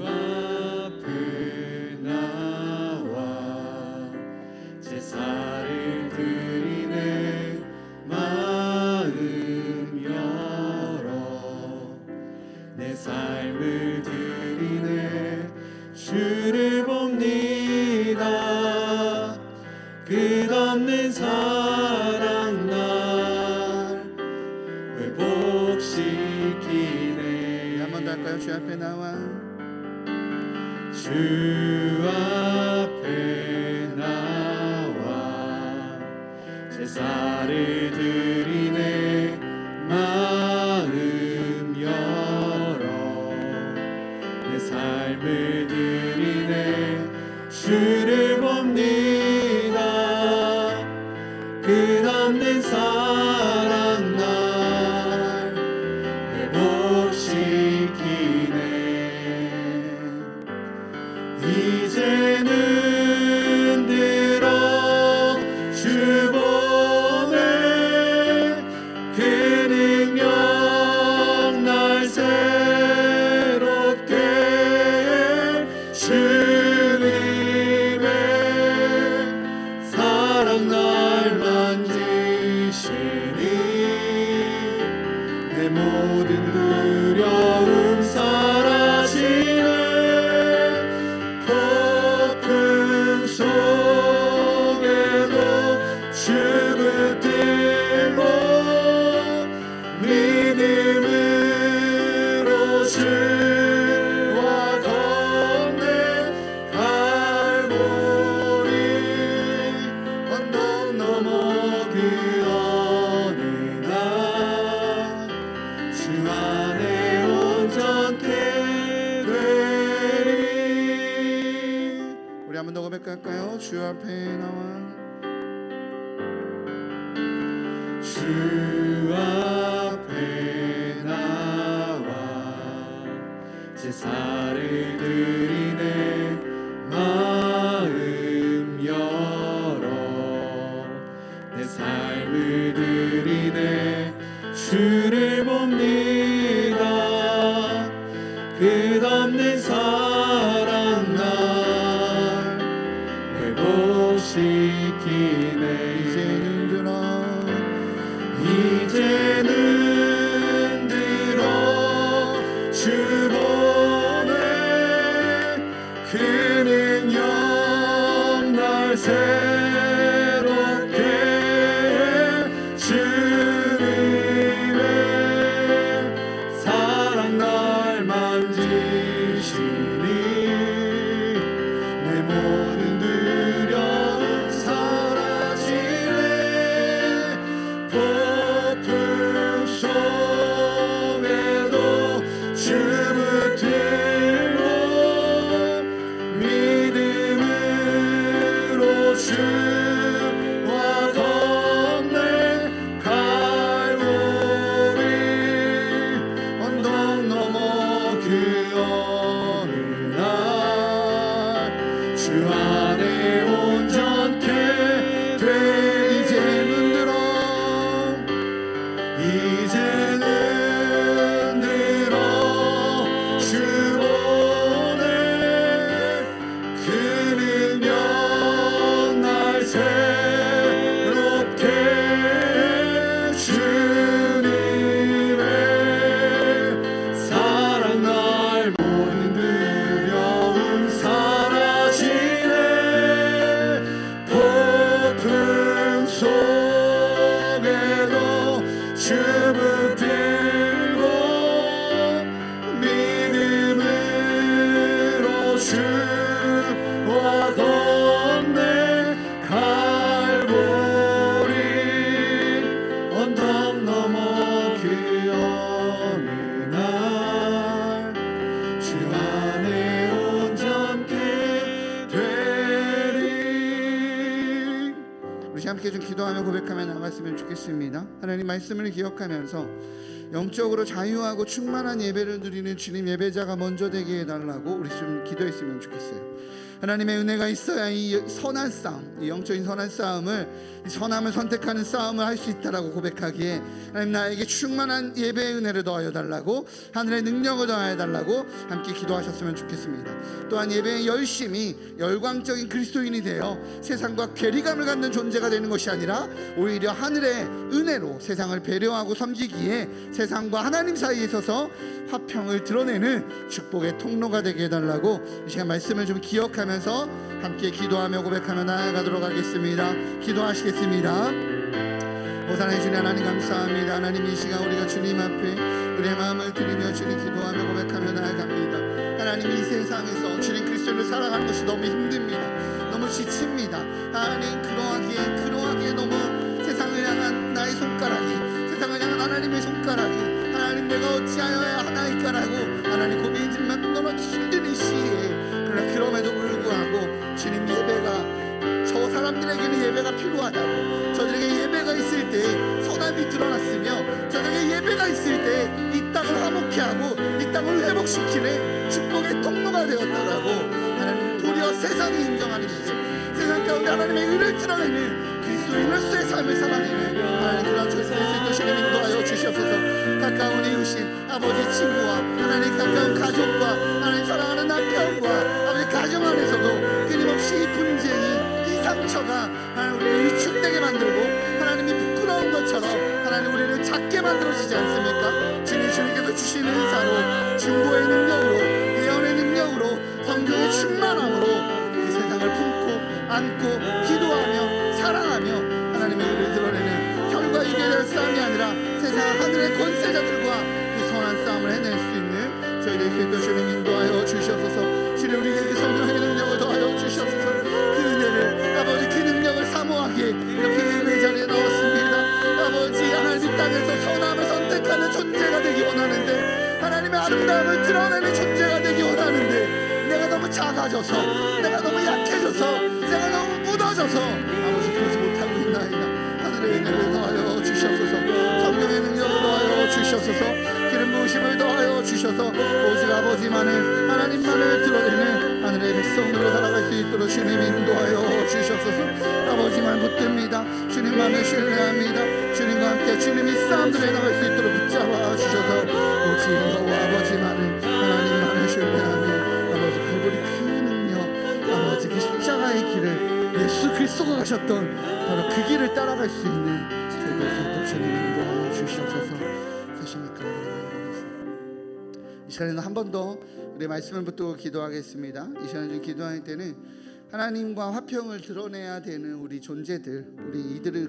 앞에 나와 제사를 드리네. 마음 열어 내 삶을 드리네. 주를 봅니다. 끝없는 사랑 날 회복시키네. 한 번 더 할까요? 주 앞에 나와, 주 앞에 나와 제사를 드리네. 마음 열어 내 삶을 드리네. 주를 봅니다. 끝없는 사랑 날 회복시키네. 이제는 들어 주 보내. 그 능력 날 새롭게 해. 주님의 사랑 날 만지시니 내 모든 두려움 사라지네. 폭풍 속에도 주 붙들고 믿음으로 주와 걷네. 갈보리 언덕 넘어 그 어느 날 주 안에 온전케 되리. 우리 한 번 더 고백할까요? 주 앞에 나와, 주 앞에 나와 제사를 드리네. 마음 열어 내 삶을 드리네. 주를 봅니다. 끝없는 사랑 날 회복시키네. 이제는 들어 주 보내. 그 능력 날 새롭게 해. 주님의 사랑 날 만지시니 내 모든 두려움 사라지네. 폭풍 속에도 주 붙들고 믿음으로 주와 걷네. 주 붙들고 믿음으로 주와 건네 갈보리 언덕 넘어 그 어느 날 주 안에 온전케 되리. 우리 함께 좀 기도하며 고백하며 나갔으면 좋겠습니다. 하나님 말씀을 기억하면서 영적으로 자유하고 충만한 예배를 드리는 주님 예배자가 먼저 되게 해달라고 우리 좀 기도했으면 좋겠어요. 하나님의 은혜가 있어야 이 선한 싸움, 이 영적인 선한 싸움을, 이 선함을 선택하는 싸움을 할 수 있다라고 고백하기에 하나님 나에게 충만한 예배의 은혜를 더하여 달라고, 하늘의 능력을 더하여 달라고 함께 기도하셨으면 좋겠습니다. 또한 예배에 열심히 열광적인 그리스도인이 되어 세상과 괴리감을 갖는 존재가 되는 것이 아니라 오히려 하늘의 은혜로 세상을 배려하고 섬기기에 세상과 하나님 사이에 있어서 화평을 드러내는 축복의 통로가 되게 해달라고 이 시간 말씀을 좀 기억하면서 함께 기도하며 고백하며 나아가도록 하겠습니다. 기도하시겠습니다. 오사나의 주님 하나님 감사합니다. 하나님 이 시간 우리가 주님 앞에 우리의 마음을 드리며 주님 기도하며 고백하며 나아갑니다. 하나님 이 세상에서 주님 그리스도를 살아가는 것이 너무 힘듭니다. 너무 지칩니다. 하나님 그러하기에 너무 세상을 향한 나의 손가락이, 세상을 향한 하나님의 손가락이 하나님 내가 어찌하여야 하나이까라고 하나님 고민들만 너무 힘든 이 시기에, 그러나 그럼에도 불구하고 주님 예배가 저 사람들에게는 예배가 필요하다고, 저들에게 예배가 있을 때 선함이 드러났으며 저들에게 예배가 있을 때 이 땅을 화목케 하고 이 땅을 회복시키는 축복의 통로가 되었다라고 하나님 도리어 세상이 인정하는 것이, 세상 가운데 하나님의 의를 드러내는 그리스도인으로서의 삶을 살아내는 하나님 그런 저희들의 주님 인도하여 주시옵소서. 가까운 이웃인 아버지 친구와 하나님 가까운 가족과 하나님 사랑하는 남편과 아버지 가정 안에서도 끊임없이 이 분쟁이, 이 상처가 하나님 우리를 위축되게 만들고 하나님이 부끄러운 것처럼 하나님 우리를 작게 만들어지지 않습니까? 주님께서 주시는 은사로 중보의 능력으로 예언의 능력으로 성경의 충만함으로 이 세상을 품고 안고 기도하며 사랑하며 하나님의 의를 드러내는 혈과 육에 대한 싸움이 아니라 세상 하늘의 권세자들과 그 선한 싸움을 해낼 수 있는 저희들 수 주님 인도하여 주시옵소서. 주님 우리에게 그 성령의 능력을 더하여 주시옵소서. 그 은혜를 아버지 그 능력을 사모하기에 이렇게 예배 자리에 나왔습니다. 아버지 하나님 이 땅에서 선함을 선택하는 존재가 되기 원하는데, 하나님의 아름다움을 드러내는 존재가 되기 원하는데 내가 너무 작아져서, 내가 너무 약해져서, 내가 너무 무너져서 아버지 그러지 못하고 있나이다. 하늘의 은혜를 더하여 주시옵소서. 성령의 능력을 더하여 주시옵소서. 기름 부으심을 더하여 주셔서 오직 아버지만을, 하나님만을 드러내는 하늘의 백성으로 살아갈 수 있도록 주님 인도하여 주시옵소서. 아버지만 붙듭니다. 주님만을 신뢰합니다. 주님과 함께 주님이 싸움들에 나갈 수 있도록 붙잡아 주셔서 오직 여호와 아버지만을, 하나님만을 신뢰하며 아버지 갈보리 그 능력, 아버지 그 십자가의 길을 예수 그리스도가 가셨던 바로 그 길을 따라갈 수 있는 저희들 주님 인도하여 주시옵소서. 이 시간에는 한 번 더 우리 말씀을 붙들고 기도하겠습니다. 이 시간에 좀 기도할 때는 하나님과 화평을 드러내야 되는 우리 존재들,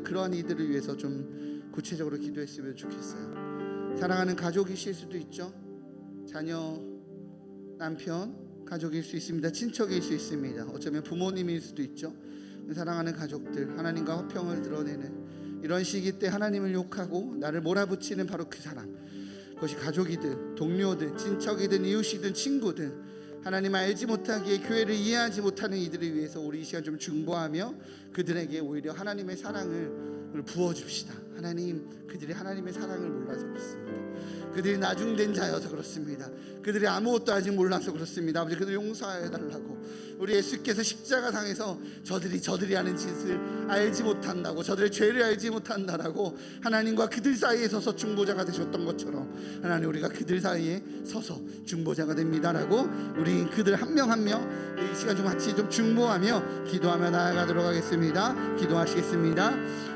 그러한 이들을 위해서 좀 구체적으로 기도했으면 좋겠어요. 사랑하는 가족이실 수도 있죠. 자녀, 남편, 가족일 수 있습니다. 친척일 수 있습니다. 어쩌면 부모님일 수도 있죠. 사랑하는 가족들, 하나님과 화평을 드러내는 이런 시기 때 하나님을 욕하고 나를 몰아붙이는 바로 그 사람, 그것이 가족이든 동료든 친척이든 이웃이든 친구든 하나님 알지 못하기에 교회를 이해하지 못하는 이들을 위해서 우리 이 시간 좀 중보하며 그들에게 오히려 하나님의 사랑을 부어줍시다. 하나님, 그들이 하나님의 사랑을 몰라서 그렇습니다. 그들이 나중된 자여서 그렇습니다. 그들이 아무것도 아직 몰라서 그렇습니다. 아버지 그들 용서해 달라고. 우리 예수께서 십자가상에서 저들이 하는 짓을 알지 못한다고, 저들의 죄를 알지 못한다라고 하나님과 그들 사이에 서서 중보자가 되셨던 것처럼 하나님 우리가 그들 사이에 서서 중보자가 됩니다라고 우리 그들 한 명 한 명 이 시간 좀 같이 좀 중보하며 기도하며 나아가도록 하겠습니다. 기도하시겠습니다.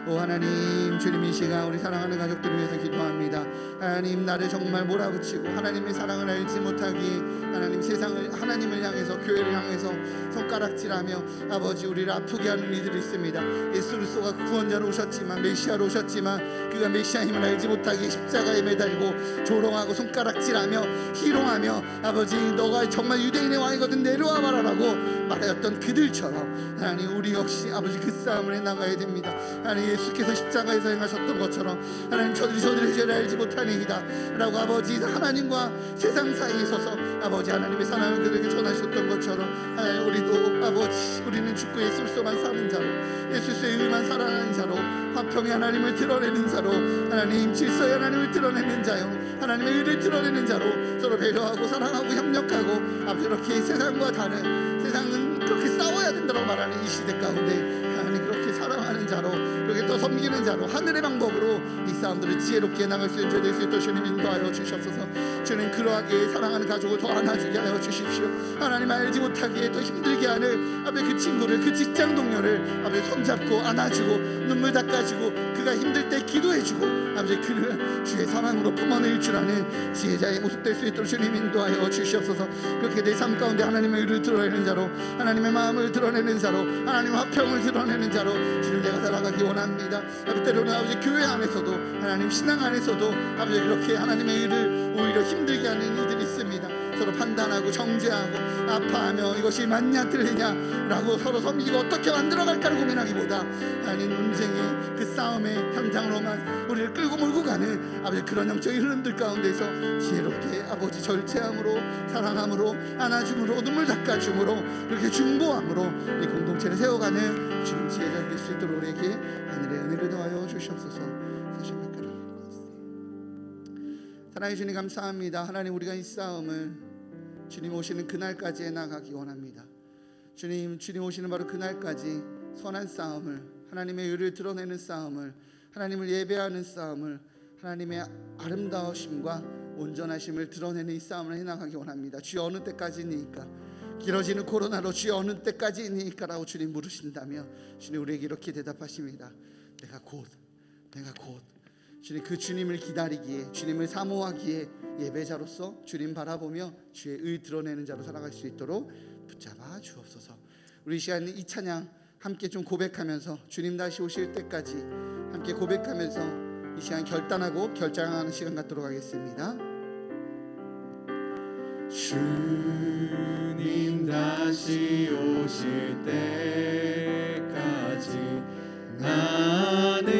오 하나님, 주님 이 시간 우리 사랑하는 가족들을 위해서 기도합니다. 하나님, 나를 정말 몰아붙이고 하나님의 사랑을 알지 못하기에 하나님, 세상을, 하나님을 향해서, 교회를 향해서 손가락질하며 아버지 우리를 아프게 하는 이들이 있습니다. 예수 그리스도가 구원자로 오셨지만, 메시아로 오셨지만 그가 메시아임을 알지 못하기에 십자가에 매달고 조롱하고 손가락질하며 희롱하며 아버지, 너가 정말 유대인의 왕이거든 내려와 봐라라고 말하였던 그들처럼 하나님, 우리 역시 아버지 그 싸움을 해나가야 됩니다. 하나님, 예수께서 십자가에서 행하셨던 것처럼 하나님, 저들이 죄를 알지 못하니이다 라고 아버지 하나님과 세상 사이에 서서 아버지 하나님의 사랑을 그들에게 전하셨던 것처럼 하나님, 우리도 아버지, 우리는 죽고 예수 그리스도만 사는 자로, 예수 그리스도의 의만 사랑하는 자로, 화평의 하나님을 드러내는 자로, 하나님 질서의 하나님을 드러내는 자요, 하나님의 의를 드러내는 자로 서로 배려하고 사랑하고 협력하고 아버지, 이렇게 세상과 다른, 세상은 그렇게 싸워야 된다고 말하는 이 시대 가운데 하나님, 그렇게 사랑하는 자로, 그렇게 또 섬기는 자로, 하늘의 방법으로 이 싸움들을 지혜롭게 나갈 수 있는 자 될 수 있도록 주님 인도하여 주시옵소서. 주님, 그러하게 사랑하는 가족을 더 안아주게 하여 주십시오. 하나님, 알지 못하기에 또 힘들게 하는 아버지 그 친구를, 그 직장 동료를 아버지 손잡고 안아주고 눈물 닦아주고 그가 힘들 때 기도해주고 아버지 그를 주의 사랑으로 품어낼 줄 아는 지혜자의 모습 될 수 있도록 주님 인도하여 주시옵소서. 그렇게 내 삶 가운데 하나님의 의를 드러내는 자로, 하나님의 마음을 드러내는 자로, 하나님의 화평을 드러내는 자로 주님, 내가 살아가기 원합니다. 아버지, 때로는 아버지 교회 안에서도, 하나님 신앙 안에서도 아버지 그렇게 하나님의 의를 오히려 힘들게 하는 이들이 있습니다. 서로 판단하고 정죄하고 아파하며 이것이 맞냐 틀리냐 라고 서로 섬기고 어떻게 만들어갈까를 고민하기보다 하나님, 논쟁의 그 싸움의 현장으로만 우리를 끌고 몰고 가는 아버지 그런 영적인 흐름들 가운데서 지혜롭게 아버지 절제함으로, 사랑함으로, 안아줌으로, 눈물 닦아줌으로, 그렇게 중보함으로 이 공동체를 세워가는 주님 지혜자 될 수 있도록 우리에게 하늘의 은혜를 더하여 주시옵소서. 사랑해 주님, 감사합니다. 하나님, 우리가 이 싸움을 주님 오시는 그날까지 해나가기 원합니다. 주님 오시는 바로 그날까지 선한 싸움을, 하나님의 의를 드러내는 싸움을, 하나님을 예배하는 싸움을, 하나님의 아름다우심과 온전하심을 드러내는 이 싸움을 해나가기 원합니다. 주여, 어느 때까지니까? 길어지는 코로나로 주여 어느 때까지니까? 라고 주님 물으신다며 주님 우리에게 이렇게 대답하십니다. 내가 곧 주님, 그 주님을 기다리기에, 주님을 사모하기에 예배자로서 주님 바라보며 주의 의 드러내는 자로 살아갈 수 있도록 붙잡아 주옵소서. 우리 이 시간 이 찬양 함께 좀 고백하면서 주님 다시 오실 때까지 함께 고백하면서 이 시간 결단하고 결정하는 시간 갖도록 하겠습니다. 주님 다시 오실 때까지 나는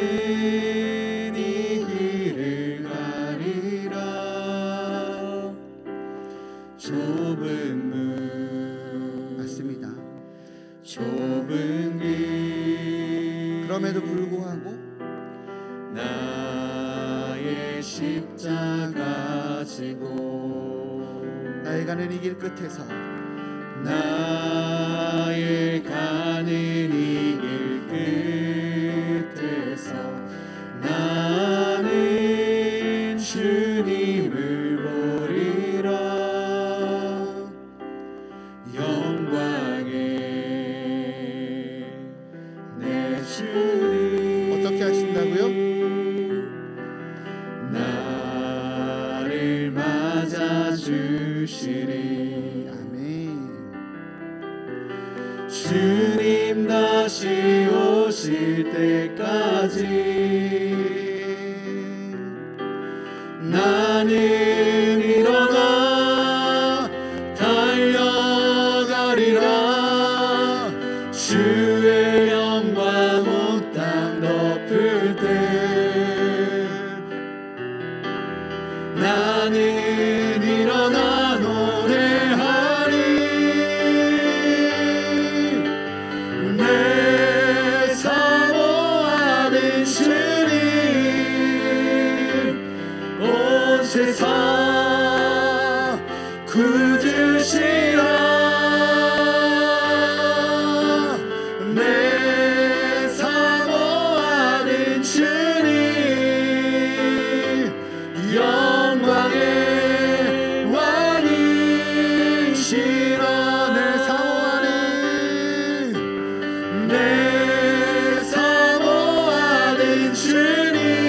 이 길을 가리라. 좁은 문, 맞습니다. 좁은 길, 그럼에도 불구하고 나의 십자가 지고 나의 가는 이 길 끝에서, 나의 가는 이 길 끝에서 나는 주님을 보리라. 영광의 내 주님, 어떻게 하신다고요? 나를 맞아 주시리. 아멘. 주님 다시 오실 때까지 나는 일어나 달려가리라. 주의 영광 온 땅 덮을 때 나는 일어나 노래하리. 내 사모하는 주님, 온 세상 구주시라. 내 사모하는 주님, 영광의 왕이시라. 내 사모하는 내 사모하는 주님,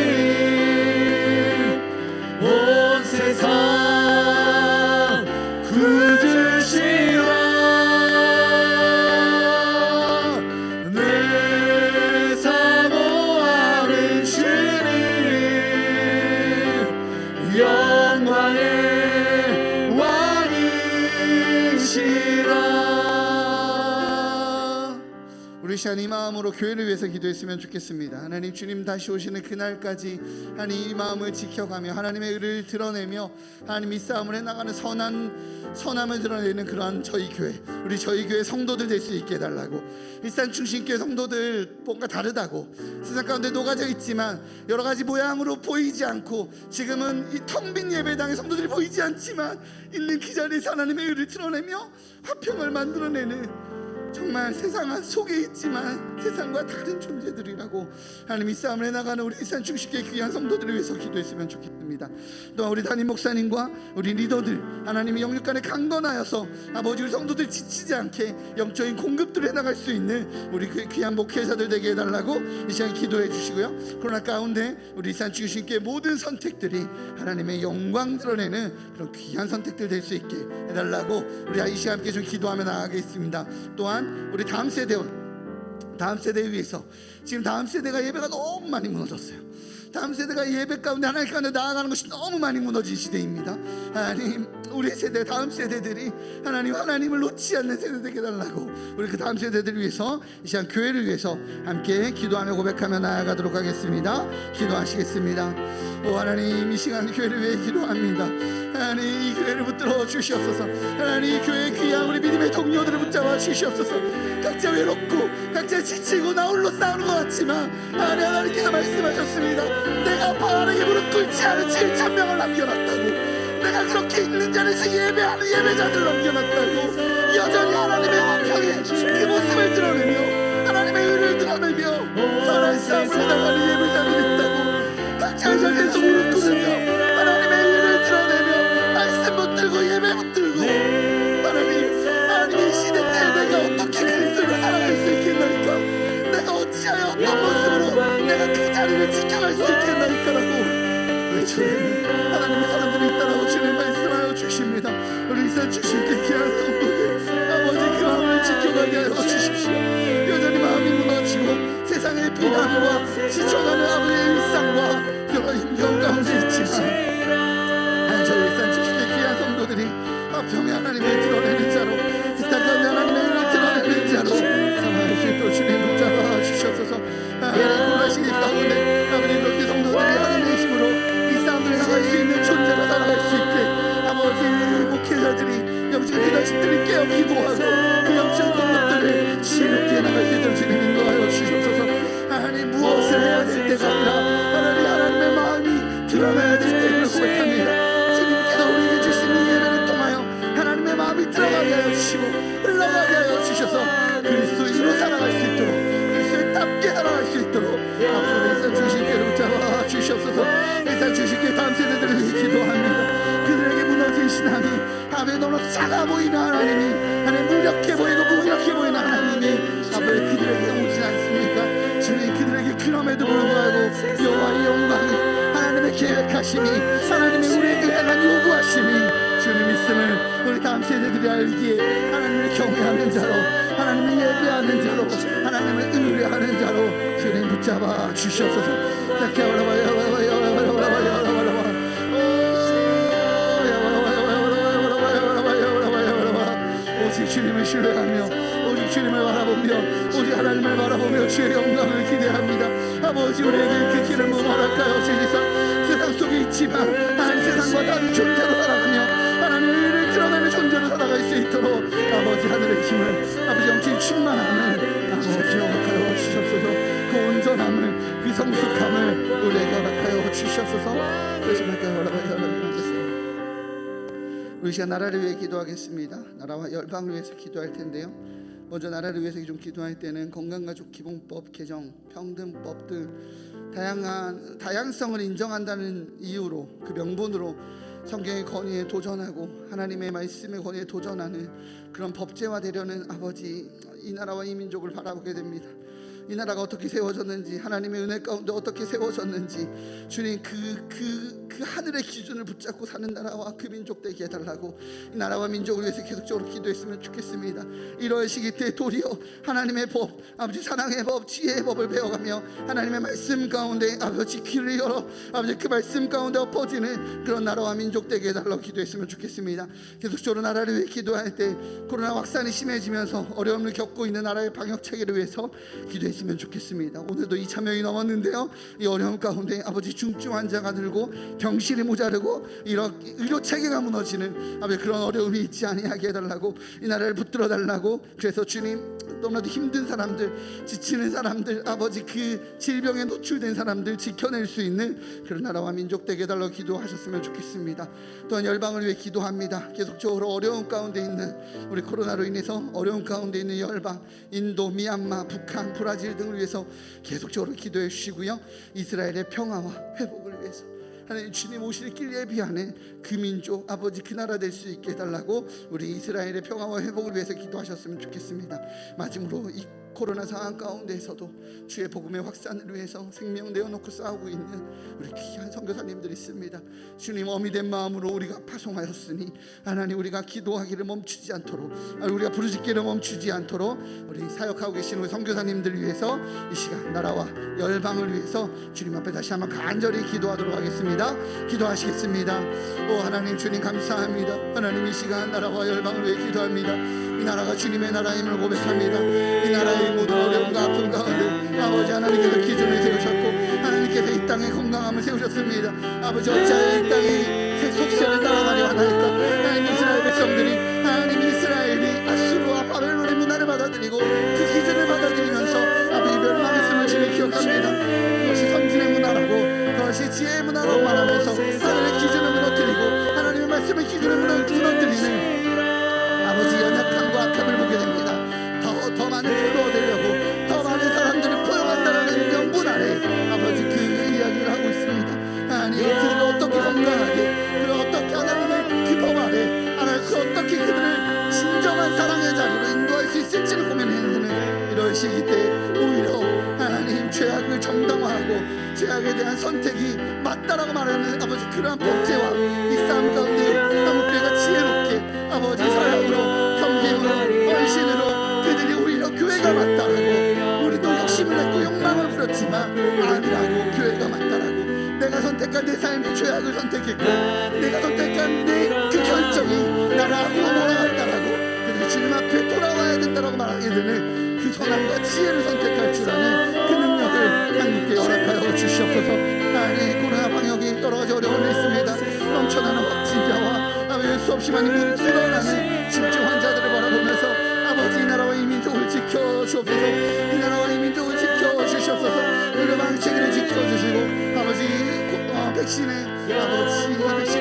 시간 이 마음으로 교회를 위해서 기도했으면 좋겠습니다. 하나님, 주님 다시 오시는 그날까지 하나님 이 마음을 지켜가며 하나님의 의를 드러내며 하나님 이 싸움을 해나가는 선함을 드러내는 그러한 저희 교회 성도들 될 수 있게 해달라고. 일산 중심교회 성도들 뭔가 다르다고 세상 가운데 녹아져 있지만 여러 가지 모양으로 보이지 않고 지금은 이 텅 빈 예배당의 성도들이 보이지 않지만 있는 그 자리에서 하나님의 의를 드러내며 화평을 만들어내는 정말 세상 속에 있지만 세상과 다른 존재들이라고 하나님 이 싸움을 해나가는 우리 일산 중심교회 귀한 성도들을 위해서 기도했으면 좋겠습니다. 또한 우리 담임 목사님과 우리 리더들 하나님이 영육간에 강건하여서 아버지 우리 성도들 지치지 않게 영적인 공급들을 해나갈 수 있는 우리 그 귀한 목회자들 되게 해달라고 이 시간 기도해 주시고요. 그러나 가운데 우리 일산 중심교회 모든 선택들이 하나님의 영광 드러내는 그런 귀한 선택들 될 수 있게 해달라고 우리 이 시간 함께 좀 기도하며 나아가겠습니다. 또한 우리 다음 세대 위해서 지금 다음 세대가 예배가 너무 많이 무너졌어요. 다음 세대가 예배 가운데 하나님 가운데 나아가는 것이 너무 많이 무너진 시대입니다. 하나님, 우리 세대 다음 세대들이 하나님을 놓지 않는 세대 되게 달라고 우리 그 다음 세대들을 위해서 이 시간 교회를 위해서 함께 기도하며 고백하며 나아가도록 하겠습니다. 기도하시겠습니다. 오 하나님, 이 시간 교회를 위해 기도합니다. 하나님, 이 교회를 붙들어 주시옵소서. 하나님, 이 교회의 귀한 우리 믿음의 동료들을 붙잡아 주시옵소서. 각자 외롭고 각자 지치고 나 홀로 싸우는 것 같지만 하나님께서 말씀하셨습니다. 내가 바알에게 무릎 꿇지 않은 7,000명을 남겨놨다고. 내가 그렇게 있는 자리에서 예배하는 예배자들을 남겨놨다고. 여전히 하나님의 화평의 그 모습을 드러내며 하나님의 의를 드러내며 선한 싸움을 나가는 예배자들이 있다고. 각자 자리에서 무릎 꿇으며 하나님의 의를 드러내며 말씀 붙들고 예배 붙들고 하나님 이 시대 때 내가 어떻게 그리스도를 살아갈 수 있겠나이까. 내가 어찌하여 어떤 모습으로 내가 그 자리를 지켜갈 수 있겠나이까라고 외쳐내는 하나님의 사람들이 있다라고 주님 말씀하여 주십니다. 우리 일산 주님께 귀한 성도들 아버지 그 마음을 지켜가게 하여 주십시오. 여전히 마음이 무너지고 세상의 비난과 지쳐가는 아버지의 일상과 여러 힘겨운 가운데 있지만 저희 일산 주님께 귀한 성도들이 화평의 하나님을 드러내는 자로 이따가 하나님의 의를 드러내는 자로 sam할 수 있도록 주님 붙잡아 주시옵소서. 하나님 곤란시기 가운데 아버지 그렇게 성도들이 하나님의 힘으로 이 싸움을 나갈 수 있는 존재로 살아갈 수 있게 아버지 목회자들이 영적인 리더십들이 깨어 기도하고 그 영적인 공급들을 지혜롭게 나갈 수 있도록 주님 인도하여 주시옵소서. 하나님 무엇을 해야 될 때가 아니라 하나님의 마음이 드러나야 될 때를 고백합니다. 주님께서 우리에게 주시는 예배를 통하여 하나님의 마음이 들어가게 하여 주시고 흘러가게 하여 주셔서 그리스도인으로 살아갈 수 있도록 그리스도인답게 살아갈 수 있도록 앞으로 일산 주신께로 붙잡아 주시옵소서. 일산 주신께 다음 세대들을 위해 기도합니다. 그들에게 무너진 신앙이 아버지 너무 작아 보이는 하나님이 하나님 무력해 보이고 무력해 보이는 하나님이 아버지 그들에게 오지 않습니까? 주님 그들에게 그럼에도 불구하고 여호와의 영광이 하나님의 계획하심이 하나님의 우리에게 향한 요구하심이 주님 있음을 우리 다음 세대들이 알기에 하나님을 경외하는 자로 하나님을 예배하는 자로 하나님을 의뢰하는 자로 주님 붙잡아 주시옵소서. 오직 주님을 신뢰하며 오직 주님을 바라보며 오직 하나님을 바라보며 주의 영광을 기대합니다. 아버지 우리에게 그 길을 허락하여 주시사 세상 속에 있지만 하나님 세상과 다른 존재로 살아가며 하나님의 의를 드러내는 존재로 살아갈 수 있도록 아버지 하늘의 힘을 아버지 영적인 충만함을 아버지 허락하여 주시옵소서. 그 온전함을 그 성숙함을 우리에게 허락하여 주시옵소서. 우리 시간 나라를 위해 기도하겠습니다. 나라와 열방을 위해서 기도할 텐데요. 먼저 나라를 위해서 좀 기도할 때는 건강가족기본법 개정, 평등법 등 다양성을 인정한다는 이유로 그 명분으로 성경의 권위에 도전하고 하나님의 말씀의 권위에 도전하는 그런 법제화되려는 아버지 이 나라와 이 민족을 바라보게 됩니다. 이 나라가 어떻게 세워졌는지 하나님의 은혜 가운데 어떻게 세워졌는지 주님 그 그 하늘의 기준을 붙잡고 사는 나라와 그 민족 되게 해달라고 이 나라와 민족을 위해서 계속적으로 기도했으면 좋겠습니다. 이러한 시기 때 도리어 하나님의 법, 아버지 사랑의 법, 지혜의 법을 배워가며 하나님의 말씀 가운데 아버지 귀를 열어 아버지 그 말씀 가운데 엎어지는 그런 나라와 민족 되게 해달라고 기도했으면 좋겠습니다. 계속적으로 나라를 위해 기도할 때 코로나 확산이 심해지면서 어려움을 겪고 있는 나라의 방역 체계를 위해서 기도했으면 좋겠습니다. 오늘도 2천 명이 넘었는데요, 이 어려움 가운데 아버지 중증 환자가 들고 병실이 모자르고 이렇게 의료 체계가 무너지는 아버지 그런 어려움이 있지 아니하게 해달라고 이 나라를 붙들어 달라고. 그래서 주님, 너무나도 힘든 사람들, 지치는 사람들, 아버지 그 질병에 노출된 사람들 지켜낼 수 있는 그런 나라와 민족 되게 해달라고 기도하셨으면 좋겠습니다. 또한 열방을 위해 기도합니다. 계속적으로 어려움 가운데 있는 우리 코로나로 인해서 어려움 가운데 있는 열방, 인도, 미얀마, 북한, 브라질 등을 위해서 계속적으로 기도해 주시고요, 이스라엘의 평화와 회복을 위해서 하나님 주님 오실 길 예비하는 그 민족 아버지 그 나라 될 수 있게 해달라고 우리 이스라엘의 평화와 회복을 위해서 기도하셨으면 좋겠습니다. 마지막으로 이 코로나 상황 가운데에서도 주의 복음의 확산을 위해서 생명 내어놓고 싸우고 있는 우리 귀한 선교사님들이 있습니다. 주님, 어미된 마음으로 우리가 파송하였으니 하나님 우리가 기도하기를 멈추지 않도록, 우리가 부르짖기를 멈추지 않도록 우리 사역하고 계신 우리 선교사님들을 위해서 이 시간 나라와 열방을 위해서 주님 앞에 다시 한번 간절히 기도하도록 하겠습니다. 기도하시겠습니다. 오 하나님, 주님 감사합니다. 하나님, 이 시간 나라와 열방을 위해 기도합니다. 이 나라가 주님의 나라임을 고백합니다. 이 나라의 모든 어려움과 아픔 가운데 아버지 하나님께서 기준을 세우셨고 하나님께서 이 땅에 건강함을 세우셨습니다. 아버지, 어찌하여 이 땅이 속세를 따라가려 하나이까. 하나님, 이스라엘 백성들이 하나님 이스라엘이 아수르와 바벨론의 문화를 받아들이고 그 기준을 받아들이면서 아버지 멸망했음을 주님 기억합니다. 그것이 선진의 문화라고, 그것이 지혜의 문화라고 말하면서 하나님의 기준을 무너뜨리고 하나님의 말씀의 기준을 무너뜨리는 아버지 연약함과 악함을 보게 됩니다. 더 많은 표를 얻으려고 더 많은 사람들을 포용한다는 명분 아래 아버지 그 이야기를 하고 있습니다. 하나님, 그들을 어떻게 건강하게, 그들을 어떻게 하나님의 그 법 아래 하나님 어떻게 그들을 진정한 사랑의 자리로 인도할 수 있을지를 고민해야 되는 이런 시기 때 오히려 하나님 죄악을 정당화하고 죄악에 대한 선택이 맞다라고 말하는 아버지 그러한 법제와 이 싸움 가운데 아무때가 지혜롭게 아버지 사랑으로 섬김으로 헌신으로 그들이 오히려 교회가 맞다라고, 우리도 욕심을 냈고 욕망을 부렸지만 아니라고, 교회가 맞다라고, 내가 선택한 내 삶의 죄악을 선택했고 내가 선택한 내 그 결정이 나를 악으로 몰아갔다라고, 그들이 주님 앞에 돌아와야 된다라고 말하게 되는 그 선함과 지혜를 선택할 줄 아는 그 능력을 하나님께 허락하여 주시옵소서. 하나님, 코로나 방역이 여러 가지 어려움이 있습니다. 넘쳐나는 확진자와 아버지 수 없이 많이 늘어나는 집중 환자들을 바라보면서 아버지 이 나라와 이 민족을 지켜주옵소서. 이 나라와 이 민족을 지켜주시옵소서. 의료 방책을 지켜주시고 아버지 백신에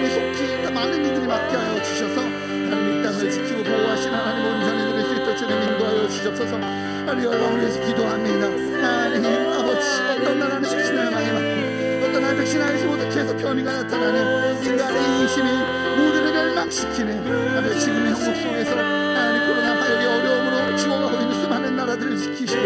속히 많은 이들이 맞게 하여 주셔서 하나님 이 땅을 지키고 보호하시는 하나님 온전히 드릴 수 있도록 주님 인도하여 주시옵소서. 하나님 열방을 위해서 기도합니다. 하나님 아버지, 어떤 나라는 백신을 많이 맞고 어떤 나라는 백신을 알지 못해서 변이가 나타나는 인간의 이심이 모두를 멸망시키는 아버지 지금의 형국 속에서 하나님 코로나 방역의 어려움으로 죽어가고 있는 수많은 나라들을 지키시고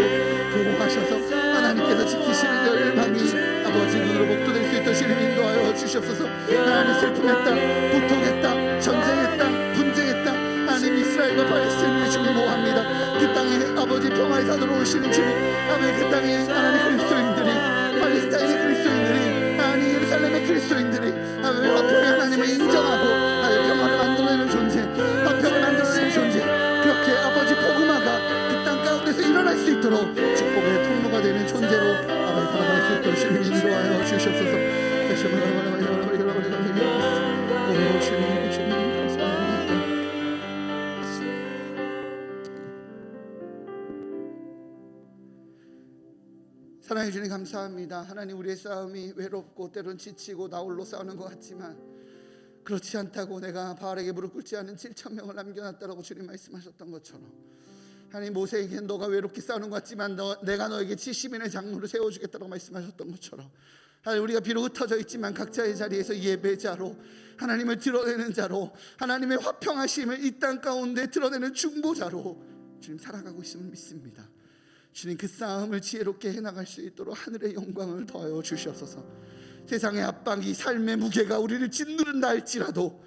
보호하셔서 하나님께서 지키시는 열방이 아버지 눈으로 목도될 수 있도록 주님 인도하여 주시옵소서. 하나님, 슬픔의 땅, 고통의 땅, 전쟁의 땅, 분쟁의 땅, 하나님 이스라엘과 팔레스타인을 주님 모합니다. 그 땅에 아버지 평화의 사도로 오시는 주님, 아버지 그 땅에 하나님 그리스도인들이, 팔레스타인의 그리스도인들이, 하나님 예루살렘의 그리스도인들이 아버지 화평의 하나님을 인정하고 하나님 평화를 만들어내는 존재, 화평을 만들어내는 존재, 그렇게 아버지 복음화가 그 땅 가운데서 일어날 수 있도록 축복의 통로가 되는 존재로 아버지 살아갈 수 있도록 주님 인도하여 주시옵소서. 다시 한번 주님 감사합니다. 사랑해 주님 감사합니다. 하나님, 우리의 싸움이 외롭고 때론 지치고 나 홀로 싸우는 것 같지만 그렇지 않다고 내가 바알에게 무릎 꿇지 않은 7,000명을 남겨놨다라고 주님 말씀하셨던 것처럼 하나님, 모세에게 너가 외롭게 싸우는 것 같지만 내가 너에게 70인의 장로를 세워주겠다고 말씀하셨던 것처럼 하나님, 우리가 비록 흩어져 있지만 각자의 자리에서 예배자로 하나님을 드러내는 자로 하나님의 화평하심을 이 땅 가운데 드러내는 중보자로 주님 살아가고 있음을 믿습니다. 주님, 그 싸움을 지혜롭게 해나갈 수 있도록 하늘의 영광을 더하여 주시옵소서. 세상의 압박이 삶의 무게가 우리를 짓누른다 할지라도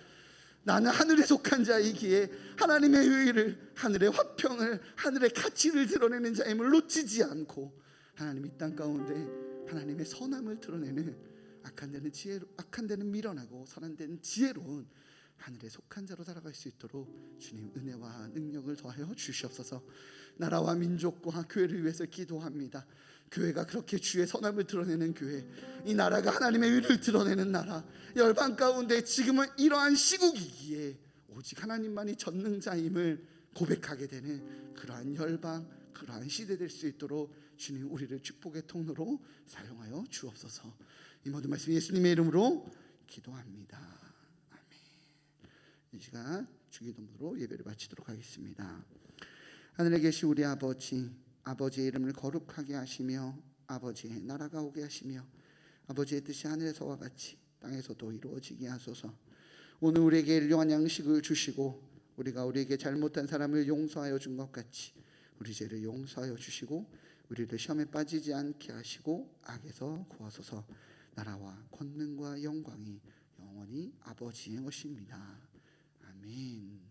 나는 하늘에 속한 자이기에 하나님의 의를, 하늘의 화평을, 하늘의 가치를 드러내는 자임을 놓치지 않고 하나님 이 땅 가운데 하나님의 선함을 드러내는 악한 데는 밀어나고 선한 데는 지혜로운 하늘에 속한 자로 살아갈 수 있도록 주님 은혜와 능력을 더하여 주시옵소서. 나라와 민족과 교회를 위해서 기도합니다. 교회가 그렇게 주의 선함을 드러내는 교회, 이 나라가 하나님의 의를 드러내는 나라, 열방 가운데 지금은 이러한 시국이기에 오직 하나님만이 전능자임을 고백하게 되는 그러한 열방, 그러한 시대 될 수 있도록 주님 우리를 축복의 통로로 사용하여 주옵소서. 이 모든 말씀 예수님의 이름으로 기도합니다. 아멘. 이 시간 주기도문으로 예배를 마치도록 하겠습니다. 하늘에 계신 우리 아버지, 아버지의 이름을 거룩하게 하시며 아버지의 나라가 오게 하시며 아버지의 뜻이 하늘에서와 같이 땅에서도 이루어지게 하소서. 오늘 우리에게 일용할 양식을 주시고 우리가 우리에게 잘못한 사람을 용서하여 준 것 같이 우리 죄를 용서하여 주시고 우리를 시험에 빠지지 않게 하시고 악에서 구하소서. 나라와 권능과 영광이 영원히 아버지의 것입니다. 아멘.